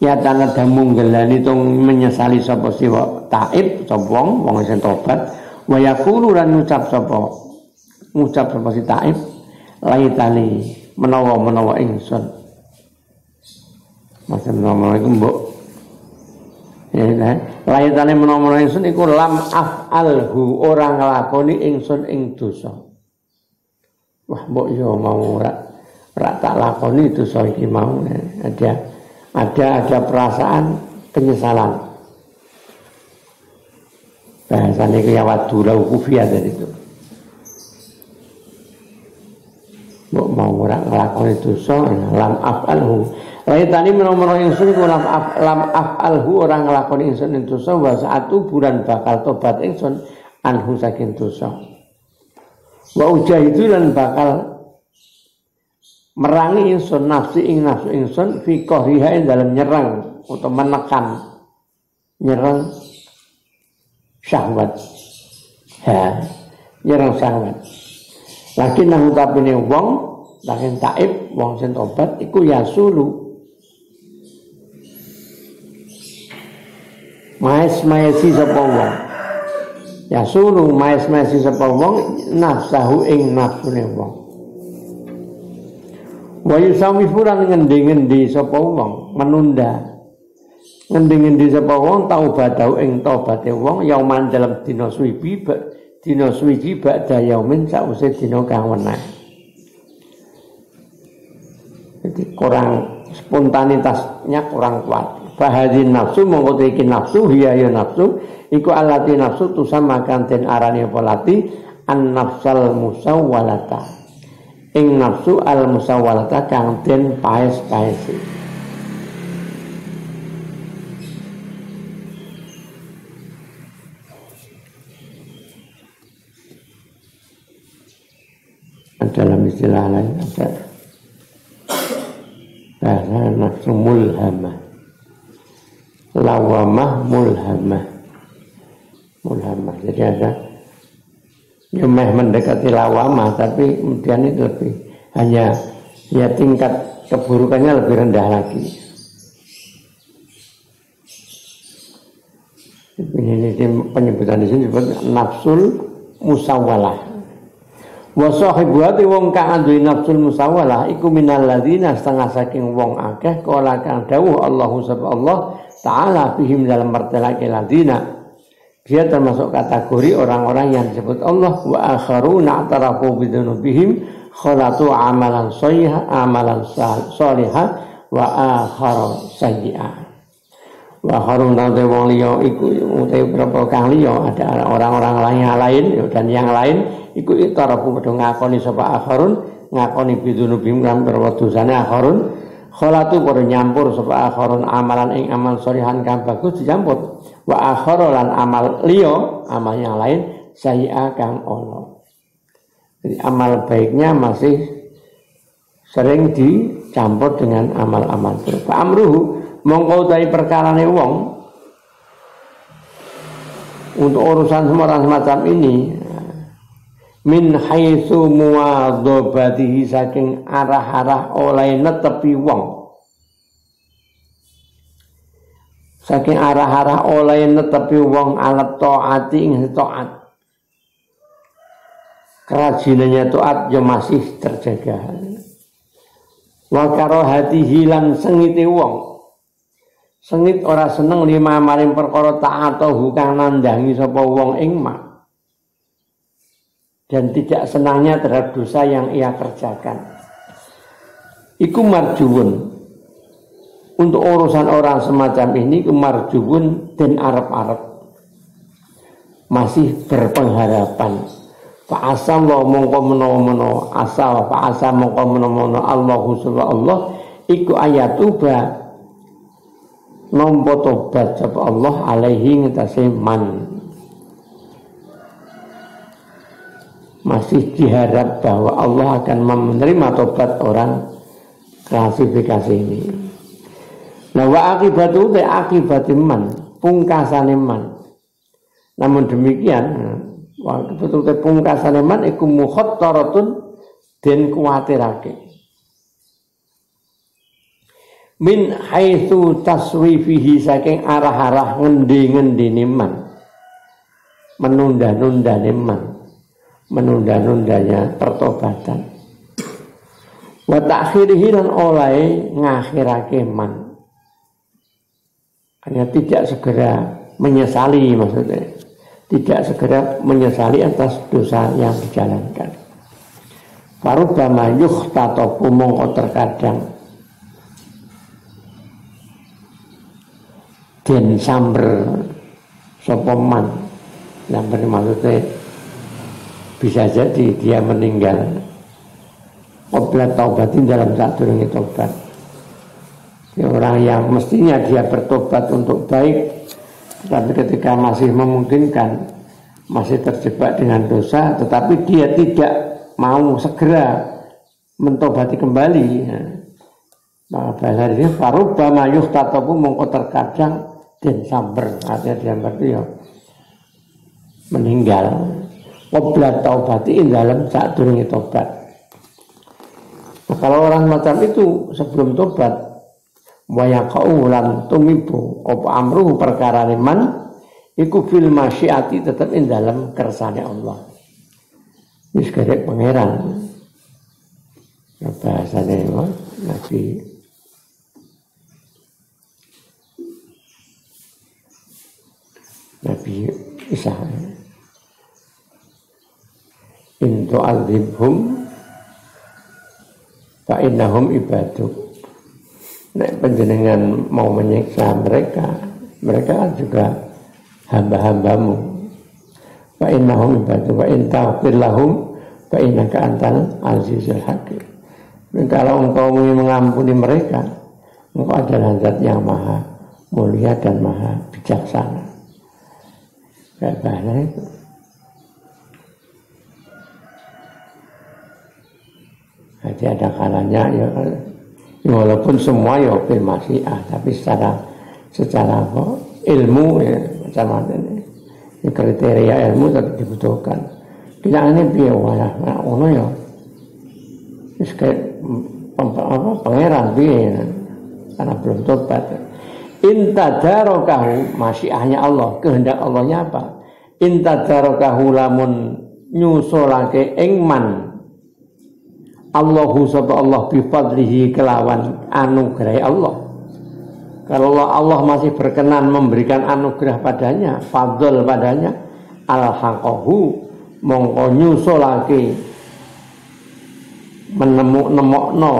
ya tanaddamu ngelani tong menyesali sapa siwa taib sapa wong sing tobat wa yaqulu lan ngucap sapa si taib laitani menawa ingsun Assalamualaikum mbok ya laitane menawa ingsun iku lam af'alhu ora nglakoni ingsun ing dosa wah mbok yo mau ora tak lakoni dosa iki mau ada perasaan penyesalan bahasane ki yawadula kufiyah dari itu mbok mau ora nglakoni dosa lam af'alhu laitani menawa ingsun iku lam af'alhu ora nglakoni ingsun ing dosa wa saatu bulan bakal tobat ingsun anhu saking dosa wa ujahidu lan bakal merangi ingsun nafsi ingsun fi qahriha ing dalem nyerang atau menekan nyerang syahwat nyerang syahwat lagi nang utapine wong lakin taib wong sing tobat iku yasulu maes-maesi sapa wong yasulu maes-maesi sapa wong nafsahu ing nafsune wong wa yusawifu lan ngendi-ngendi sapa wong menunda ngendi-ngendi sapa wong taubatahu ing tobaté wong yauman dalam dina suwi ba'da yaumin sause dina kang weneh. Jadi kurang spontanitasnya kurang kuat. Bahadin nafsu mongko iki nafsu hiya ya nafsu iku alati nafsu tusamakan den arani apa lati an nafsal musawwalata. Ing nafsu al musawwalata kang den paes-paesi. Dalam istilah lain ada bahasa nafsu mulhamah, lawamah mulhamah. Jadi ada nyemeh mendekati lawamah, tapi kemudian itu lebih hanya ya tingkat keburukannya lebih rendah lagi. Ini penyebutan di sini disebut nafsul musawwalah. Wa sahibuati wong kang duwe nafsul musawwalah iku minal ladzina setengah saking wong akeh kala kang dawuh Allahu subhanahu taala fihim dalam martalake ladzina. Dia termasuk kategori orang-orang yang disebut Allah wa akharuna atarafu bidzunubihim khalatu amalan shalihah wa akhara sayyi'ah. Wa haruna te wong liya iku uta berapa kang liya ada orang-orang lain dan yang lain iku itarafu padha ngakoni sapa akharun ngakoni bidzunubihim kan berapa dosane akharun khalatu padha nyampur sapa akharun amalan ing amal sholihan kang bagus dicampur wa akhara lan amal liya amal yang lain sayyi'ah kang ana. Jadi amal baiknya masih sering dicampur dengan amal-amal buruk. Fa amruhu mongko utahe perkarane wong untuk urusan orang semacam ini min haitsu muwadzabatihi saking arah-arah oleh netepi wong saking arah-arah oleh netepi wong alat taati ing taat kerajinannya taat ya masih terjaga wa karahatihi lan sengite wong sengit ora seneng lima maring perkara taatahu kang nandangi sapa wong ing mak dan tidak senangnya terhadap dosa yang ia kerjakan. Iku marjuun. Untuk urusan orang semacam ini iku marjuun dan arep-arep masih berpengharapan. Fa asal mongko menawa asal fa asal mongko menawa Allahu subhanahu Allah iku ayatuba nampa tobat sapa Allah alaihi ngatasi man. Masih diharap bahwa Allah akan menerima tobat orang klasifikasi ini. Nah wa akibatu te akibate man, pungkasane man. Namun demikian, wa akibatu te pungkasane man iku mukhattaratun den kuwatirake. Min haitsu taswifihi saking arah-arah ngendi-ngendine man. Menunda-nundane man. Menunda-nundanya pertobatan. Wa ta'khirihi lan oleh ngakhirake man. Hanya tidak segera menyesali maksudnya. Tidak segera menyesali atas dosa yang dijalankan. Farubbama yukhtatabu mongko terkadang den samber sapa man. Samber maksudnya bisa jadi dia meninggal qabla taubatin dalam saat durunge tobat. Orang yang mestinya dia bertobat untuk baik, tapi ketika masih memungkinkan, masih terjebak dengan dosa, tetapi dia tidak mau segera mentobati kembali, maka bahasa ini farubbama yuhtatabu mongko terkadang den samber, artinya disamber itu ya meninggal qabla taubati dalam saat durunge tobat. Nah, kalau orang macam itu sebelum tobat waya kaulan tumibu apa amruh perkara man iku fil masyiati tetap ing dalam kersane Allah. Wis karek pangeran. Ya bahasane Nabi Isa. In tu'adzibhum fa innahum ibaduk. Nek panjenengan mau menyiksa mereka, mereka kan juga hamba-hambamu. Fa innahum ibadu wa in taghfir lahum fa innaka antal azizul hakim. Kalau engkau mengampuni mereka, engkau adalah zat yang maha mulia dan maha bijaksana. Kayak bahasa itu. Jadi ada kalanya ya, walaupun semua ya bil masyiah, tapi secara ilmu ya macam ini kriteria ilmu tetap dibutuhkan. Tidak ini piye wae ngono ya. Wis kayak pangeran piye karena belum tobat. Intadarokahu masyiahnya Allah, kehendak Allahnya apa? Intadarokahu lamun nyusulake ing man Allahu sapa Allah bifadlihi kelawan anugerah Allah. Kalau Allah masih berkenan memberikan anugerah padanya, fadl padanya, al-haqahu mongko nyusulake menemokno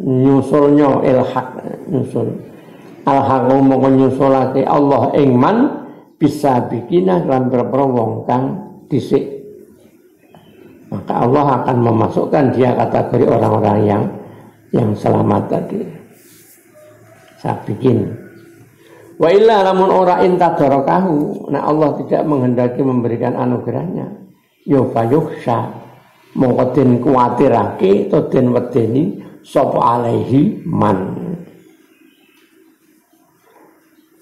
nyusulnya ilhaq nyusul al-haqahu mongko nyusulake Allah ing man bisa bikina lan berperwong kang dhisik. Maka Allah akan memasukkan dia kategori orang-orang yang selamat tadi. Saya bikin. Wa illa lamun ora intadarokahu, nah Allah tidak menghendaki memberikan anugerahnya. Yo fayuhsya mongko den kuwatirake to den wedeni sapa alaihi man.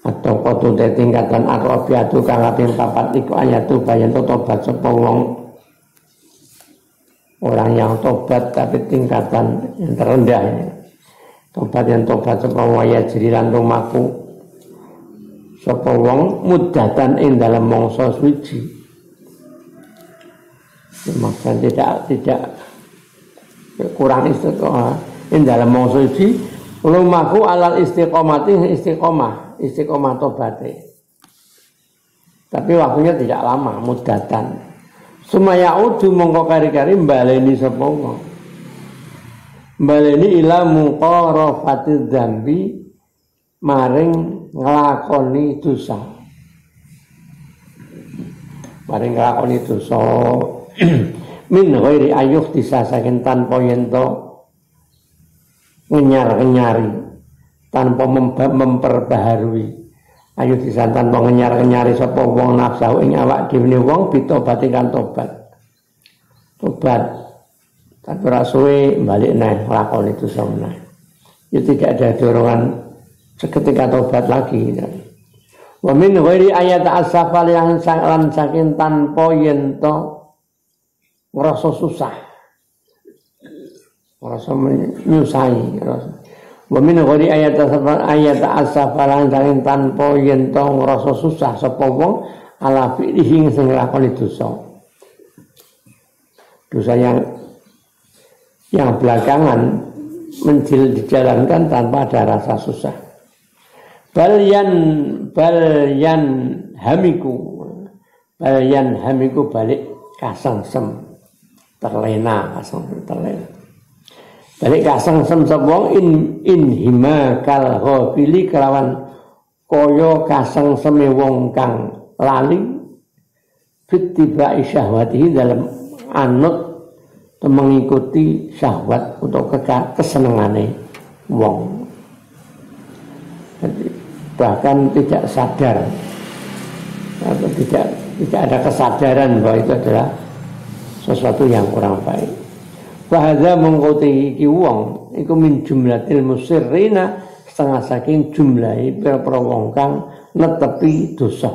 Atau kotu tingkatan akrabiatu kang kaping 4 iku ayatu bayan tobat sapa wong. Orang yang tobat tapi tingkatan yang terendah ini. Tobat yang tobat sapa waya jerilan lumaku sapa wong mudatan ing dalam mangsa suci. Maksudnya tidak kurang istiqomah ing dalam mangsa suci lumaku alal istiqomah tobate. Tapi waktunya tidak lama, mudatan. Sumayaudu mongko kari-kari baleni sapa wong. Baleni ila muqarafati dzambi maring nglakoni dosa. Maring nglakoni dosa min ghairi ayuh disasaken tanpa yen to ngenyar-nyari, tanpa memperbaharui. Ayo disantan wong nyar-nyari sapa wong nafsu ing awak dhewe wong bitobati kan tobat. Tobat. Tapi ora suwe balik neh lakon itu semene. Ya tidak ada dorongan seketika tobat lagi. Wa min ghairi ayat asafal yang lan saking tanpa yen to ngrasa susah. Ngrasa nyusahi. Wa min ghairi ayat asafal lan saking tanpa yen to ngrasa susah sapa wong ala fi'lihi sing nglakoni dosa. Dosa yang belakangan dijalankan tanpa ada rasa susah. Balyan hamiku balik kasengsem terlena balik kasengsem sapa in hima kal ghafili kelawan kaya kasengseme wong kang lali fitibai syahwatihi dalam anut mengikuti syahwat untuk kesenengane wong. Jadi, bahkan tidak sadar atau tidak ada kesadaran bahwa itu adalah sesuatu yang kurang baik. Bahasa mengikuti iki wong iku min jumlatil musirrina setengah saking jumlahi pira-pira wong kang netepi dosa.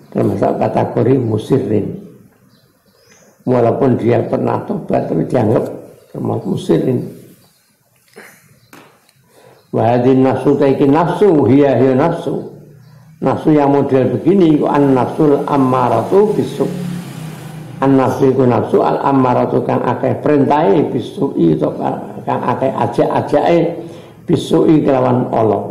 Termasuk kategori musirrin. Walaupun dia pernah tobat tapi dianggap termasuk musirrin. Wa hadin nafsu taiki nafsu hiya nafsu. Nafsu yang model begini iku an nafsul ammaratu bisu. An nafsu iku nafsu al ammaratu kang akeh perintahe bisu'i to kang akeh ajak-ajake bisu'i kelawan Allah.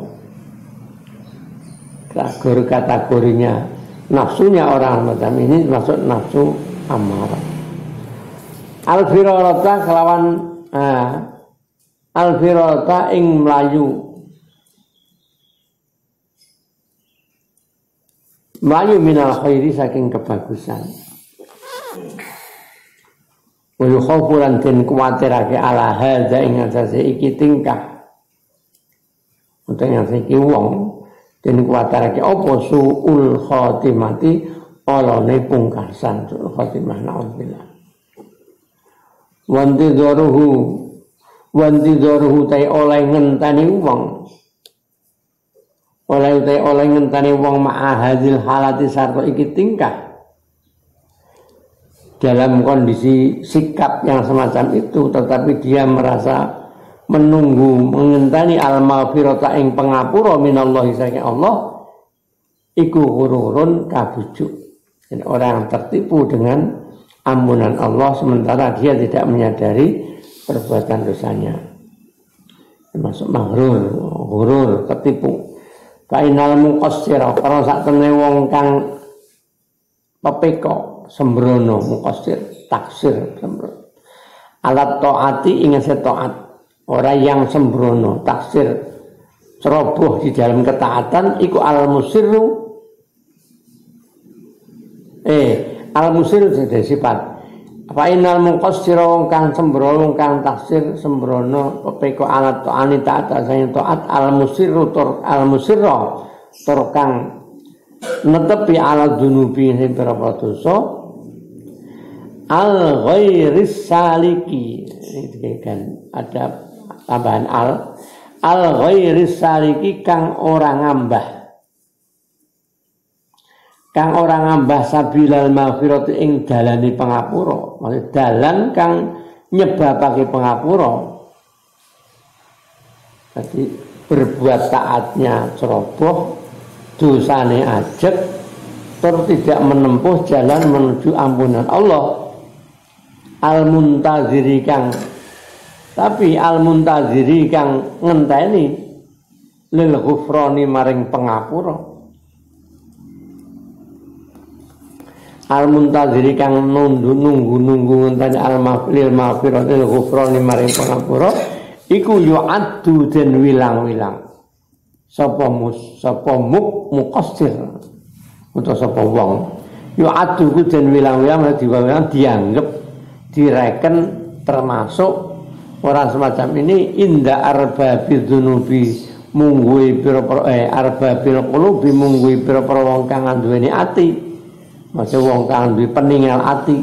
Kategorinya nafsunya orang macam ini masuk nafsu ammarah. Al-firarata kelawan al-firarata ing melayu minal khairi saking kebagusan. Wa yukhafu lan den kuwatirake ala hadza ing atase iki tingkah. Utawa iki wong den kuwatirake apa suul khotimati olone pungkasan suul khotimah naudzubillah. Wanti doruhu tay oleh ngentani wong oleh ngentani wong ma'ahadil halati sarto iki tingkah dalam kondisi sikap yang semacam itu, tetapi dia merasa menunggu mengentani al-maghfirata ing pengapura minallahi saking Allah, iku ghururun kabujuk. Jadi orang yang tertipu dengan ampunan Allah sementara dia tidak menyadari perbuatan dosanya, termasuk maghrur, ghurur, ketipu. Kainal muqassira kalau sak temene wong kang pepeko sembrono, muqassir taksir sembrono. Alat taati ing taat, orang yang sembrono taksir ceroboh di dalam ketaatan iku al-musirru al-musir dari sifat. Fa innal muqassira wong kang sembrono, kang taksir sembrono pepeko alat taani taat asane taat al-musirru tur al-musirra tur kang netepi ala dunubi sing berapa dosa al-ghairis saliki. Ini kan ada tambahan al-ghairis saliki kang ora ngambah. Kang orang ngambah sabilal maghfirati ing dalane pangapura, maksud dalan kang nyebabake pangapura. Jadi berbuat taatnya ceroboh, dosane ajeg, terus tidak menempuh jalan menuju ampunan Allah. Al-muntaziri kang ngenteni lil ghufrani maring pangapura. Al-muntaziri kang nunggu ngenteni al-maghfiril maghfiratil ghufrani maring pangapura iku yu'addu den wilang-wilang sapa muqassir utawa sapa wong yu'addu ku den wilang-wilang dianggap direken termasuk orang semacam ini inda arbabil dzunubi mungguhi pira-pira arbabil qulubi mungguhi pira-pira wong kang nduweni ati. Maksud wong kang duwe peninggal hati.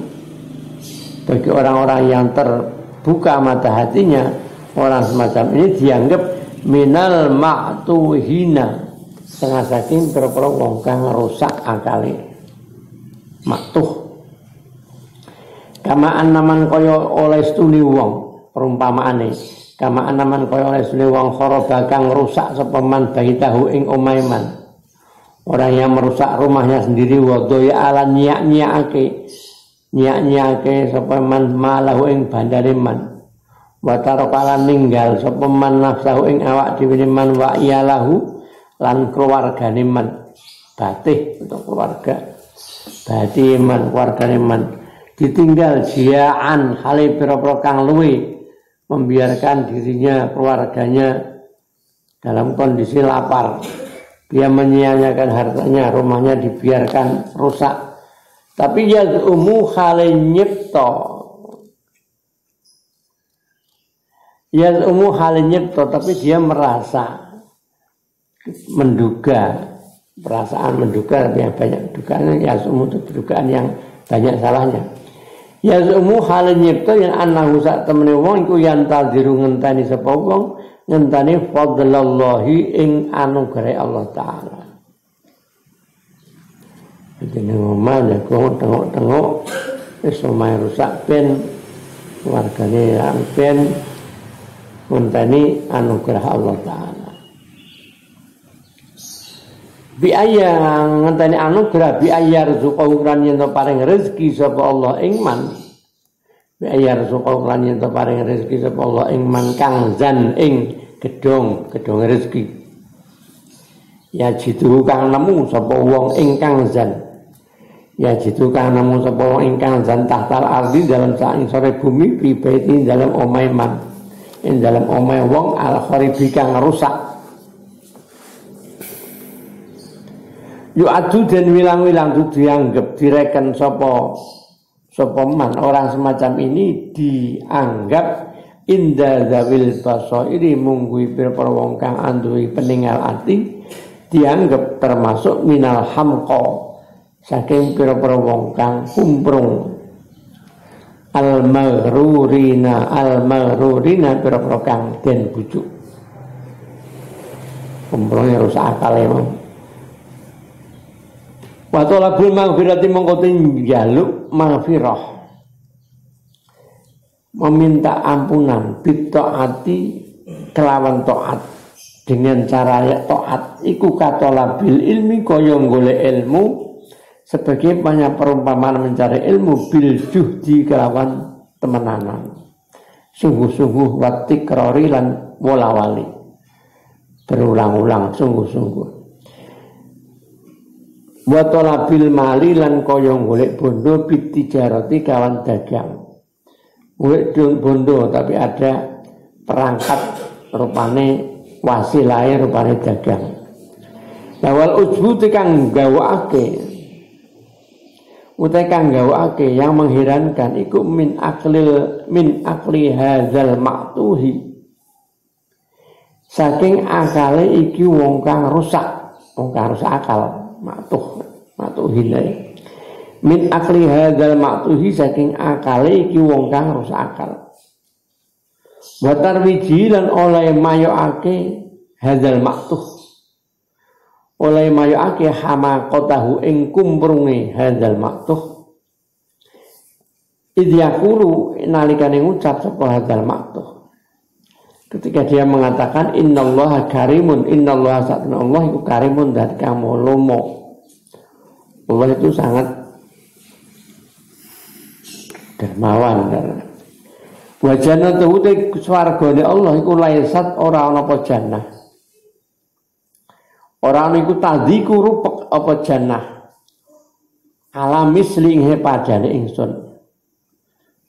Bagi orang-orang yang terbuka mata hatinya, orang semacam ini dianggap minal ma'tuhina setengah saking pira-pira wong kang rusak akale maktuh kama anaman kaya oleh stuni wong perumpamaane kama anaman kaya oleh stuni wong khoroba kang rusak sapa man baitahu ing omahe man orang yang merusak rumahnya sendiri wadoya ala nyak-nyakake sapa man malahu ing bandare man wa tarokala ninggal sapa man nafsahu ing awak dhewe man wa iyalahu lan keluargane man batih untuk keluarga batih man keluargane man ditinggal jiaan hale pira-pira kang luwe membiarkan dirinya keluarganya dalam kondisi lapar dia menyia-nyiakan hartanya rumahnya dibiarkan rusak tapi yaz'umu hale nyipta yaz'umu hale nyipta tapi dia merasa menduga perasaan menduga yang banyak dugaan yaz'umu itu dugaan yang banyak salahnya yaz'umu hale nyipta yang anahu sak temene wong iku yantaziru ngenteni sapa wong ngenteni fadlallahi ing anugerah Allah taala jadi ngomong ya tengok wis omahe rusak ben keluargane ben ngenteni anugerah Allah taala bi ayya ngenteni anugerah bi ayya rezuqahu lan yen paring rezeki sapa Allah ing man bi ayya rezuqahu lan yen paring rezeki sapa Allah ing man kang zan ing gedong rezeki ya jitu kang nemu sapa wong ingkang zan ya jitu kang nemu sapa wong ingkang zan tahtal ardi dalam saing sore bumi pribadi dalam omahe man ing dalam omahe wong al kharibi kang rusak yu'adu dan wilang-wilang itu dianggap direken sapa man orang semacam ini dianggap inda zawil basairi munggui pira-pira wong kang anduwi peninggal ati dianggap termasuk minal hamqa saking pira-pira wong kang kumprung al-maghrurina pira-pira kang den bujuk kumprunge rusak akale mong wa talabul maghfirati mongko njaluk maghfirah meminta ampunan bitaati kelawan taat dengan cara taat iku katolabil ilmi kaya golek ilmu sebagai banyak perumpamaan mencari ilmu bil juhdi kelawan temenanan sungguh-sungguh watikrori lan wolawali berulang-ulang sungguh-sungguh wa talabil mali lan kaya golek bondo bitijarati kawan dagang golek bondo tapi ada perangkat rupane wasilahe rupane dagang lawal ujbu kang gawake utai kang gawake yang mengherankan iku min akli hadzal ma'tuhi saking akale iki wong kang rusak akal ma'tuhilai min akli hadzal ma'tuhi saking akale iki wong kang rusak akal wa tarwiji lan oleh mayoake hadzal ma'tuh oleh mayoake hamaqatahu ing kumprunge hadzal ma'tuh idyaqulu nalikane ngucap sapa hadzal ma'tuh ketika dia mengatakan innallaha karimun innallaha satna Allah itu karimun dan kamu lomo Allah itu sangat dermawan wajana tuh swargane Allah iku laisat ora ana apa jannah ora ana iku tadiku rupek apa jannah ala misling he padane ingsun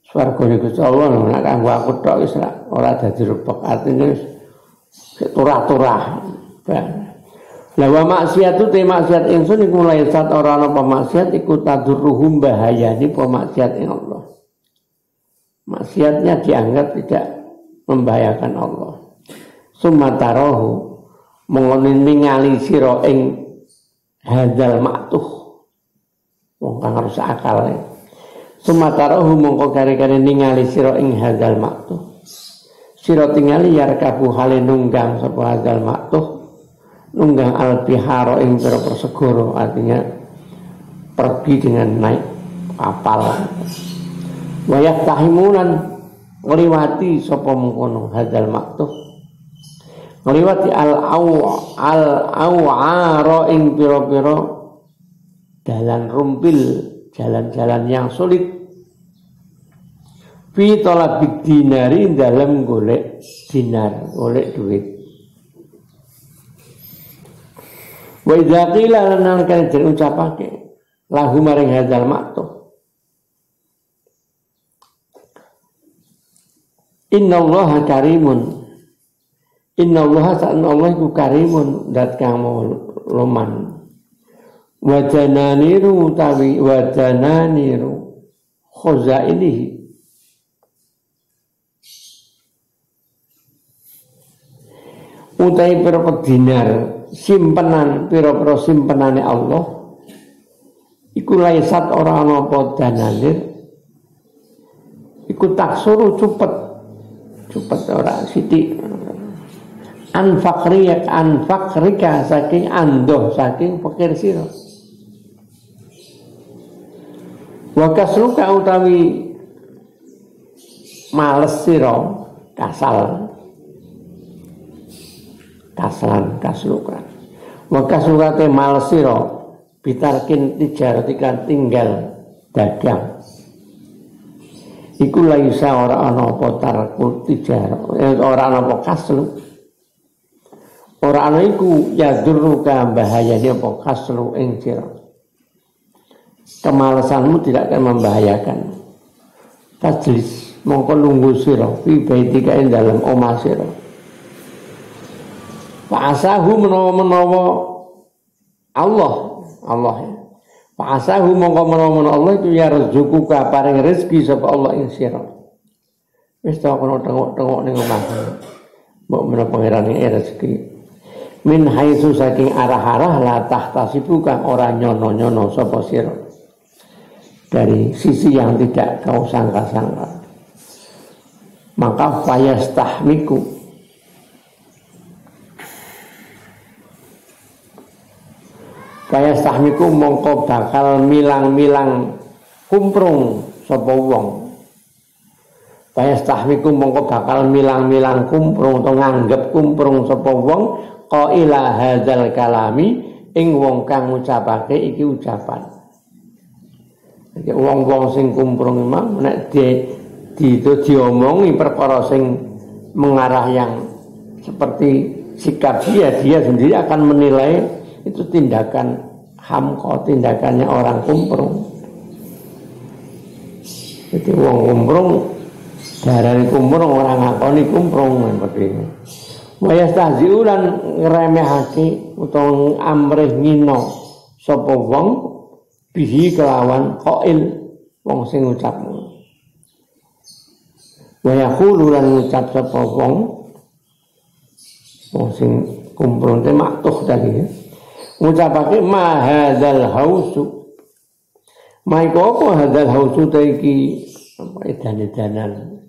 swargane Gusti Allah nek kanggo aku tok wis ora dadi rupek artine wis turah-turah lawa maksiatu te maksiat ingsun iku laisat ora ana apa maksiat iku tadurruhum bahayani apa maksiat ing Allah maksiatnya dianggap tidak membahayakan Allah sumatarahu mengoni ningali sira ing hadzal ma'tuh wong kang rusak akal sumatarahu mongko kare-kare ningali sira ing hadzal ma'tuh sira tingali yarkabu hale nunggang sapa hadzal maktuh nunggang al-bihara ing pira-pira segara, artinya pergi dengan naik kapal. Wa yaqtahimunan ngliwati sapa mengkono hadzal maktuh ngliwati al-aw'ara ing pira-pira dalan rumpil, jalan-jalan yang sulit. Fi talabid dinari dalam golek dinar, golek duit. Wa idza qila lana kan den ucapake lahu maring hadzal maktuh innallaha karimun, innallaha sa'an Allah iku karimun, dat kang loman. Wajananiru tawi wajananiru khazainihi, utai pira-pira dinar simpenan pira-pira simpenane Allah iku laisat ora ana apa dananir iku taksuru cepet ora sithik anfakrika saking andoh saking pikir sira. Wa kasluka utawi males sira kasluka wa kasluka te males sira bitarkin tijaratikan tinggal dagang iku laisa ora ana apa tarkul tijar ora ana apa kaslu ora ana iku yadurruka bahayane apa kaslu ing sira. Kemalasanmu tidak akan membahayakan. Tajlis mongko lungguh sira fi baitika ing dalem omah sira. Fa'asahu menawa Allah ya. Fa'asahu mongko menawa Allah itu ya rezekiku paring rezeki sapa Allah ing sira. Wis ta kono tengok-tengok ning omah. Mbok menawa pangeran ing rezeki. Min haitsu saking arah-arah la tahtasibu kang ora nyono-nyono sapa sira. Dari sisi yang tidak kau sangka-sangka. Maka fayastahmiku mongko bakal milang-milang kumprung sapa wong. Fayastahmiku mongko bakal milang-milang kumprung atau nganggep kumprung sapa wong qaila hadzal kalami ing wong kang ngucapake iki ucapan. Jadi wong-wong sing kumprung memang nek diomongi perkara sing mengarah yang seperti sikap dia sendiri akan menilai itu tindakan hamqa, tindakannya orang kumprung. Jadi wong kumprung darani kumprung orang ngakoni kumprung seperti ini. Wa yastahzi'u lan ngremehake utawa amrih ngino sapa wong bihi kelawan qail wong sing ngucap. Wa yaqulu lan ngucap sapa wong sing kumprung te maktuh tadi ya. Ngucapake ma hadzal hausu. Ma iku apa hadzal hausu ta iki edan-edanan.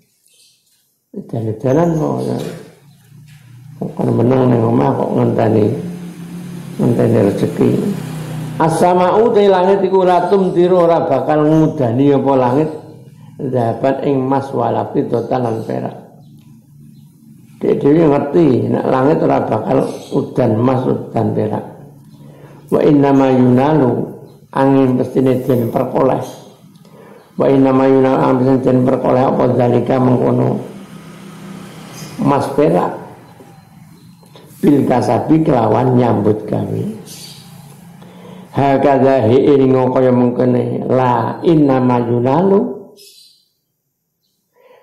Edan-edanan kok menang ning omah kok ngenteni rezeki. As-sama'u te langit iku latum tiru ora bakal ngudani apa langit zahaban ing emas walafi dotan lan perak. Dhewe ngerti nek langit ora bakal udan emas udan perak. Wa inna ma yunalu angin pestine den perkoleh. Wa inna ma yunalu angin den perkoleh apa zalika mengkono emas perak bil kasabi kelawan nyambut gawe. Hakadha hi'ing kaya mengkene la inna ma yunalu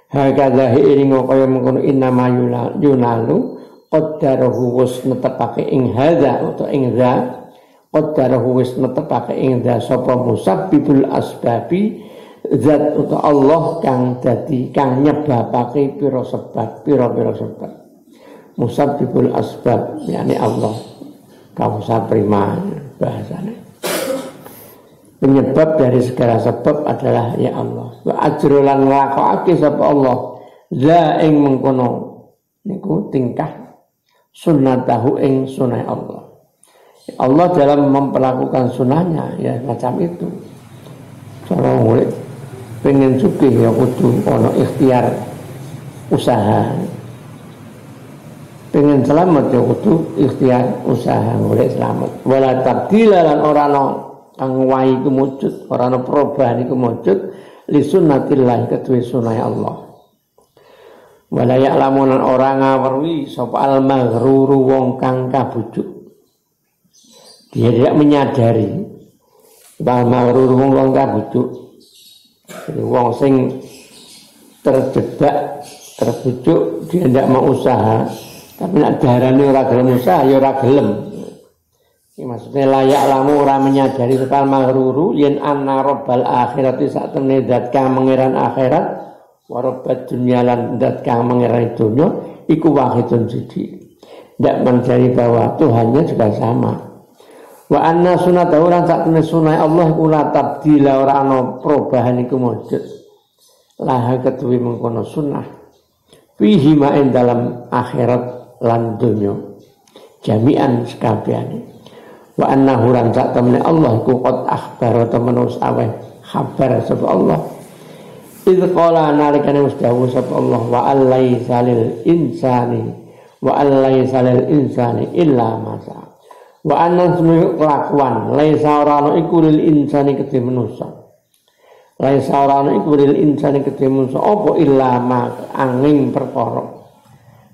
hakadha hi'ing kaya mengkene inna ma yunalu qaddarahu wis netepake ing hadza utawa ing za qaddarahu wis netepake ing za sapa musabbibul asbabi zat utawa Allah kang dadi kang nyebabake pira sebab musabbibul asbab yakni Allah kausa prima bahasanya. Penyebab dari segala sebab adalah ya Allah. Wa ajrulan nglakokake sapa Allah za ing mengkono niku tingkah sunnatahu ing sunah Allah. Allah dalam memperlakukan sunnahnya ya macam itu. Cara murid pengen sugih ya kudu ono ikhtiar usaha. Pengen selamat ya kudu ikhtiar usaha golek selamat. Wala tabdila lan ora ana kang wahi kumujud, ora ana perubahan iku mujud li sunnatillah kedue sunah Allah. Wala ya'lamun ora ngawerwi sapa al-maghruru wong kang kabujuk. Dia tidak menyadari al-maghruru wong kabujuk. Jadi wong sing terjebak, terbujuk dia tidak mau usaha. Tapi nak darane ora gelem usaha ya ora gelem. Iki maksudnya layak lamu ora menyadari sekal maghruru yen anna rabbal akhirati sak temne zat kang mengeran akhirat wa rabbad dunya lan zat kang mengeran dunya iku wahidun siji. Ndak mencari bahwa Tuhannya juga sama. Wa anna sunata orang sak temne sunah Allah iku la tabdila ora ana perubahan iku mujud. Laha ketuwi mengkono sunnah. Fihi ma dalam akhirat lan dunya jami'an sekabehane. Wa annahu lan sak temene Allah iku qad akhbara temenus aweh khabar sapa Allah. Idz qala nalikane wis dawuh sapa Allah wa allaisa lil insani illa ma sa. Wa anna kelakuan laisa ora ana iku lil insani kedhe manusa. Laisa ora ana iku lil insani kedhe manusa apa illa ma angin perkara.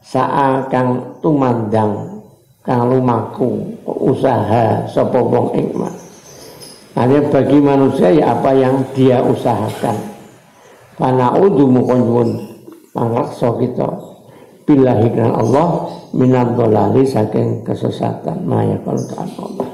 Sa'a kang tumandang kang lumaku usaha sapa wong ing man. Artinya bagi manusia ya apa yang dia usahakan. Pana'udhu mukunjun mangraksa kita billahi kan Allah minad dolali saking kesesatan maya kalau Allah.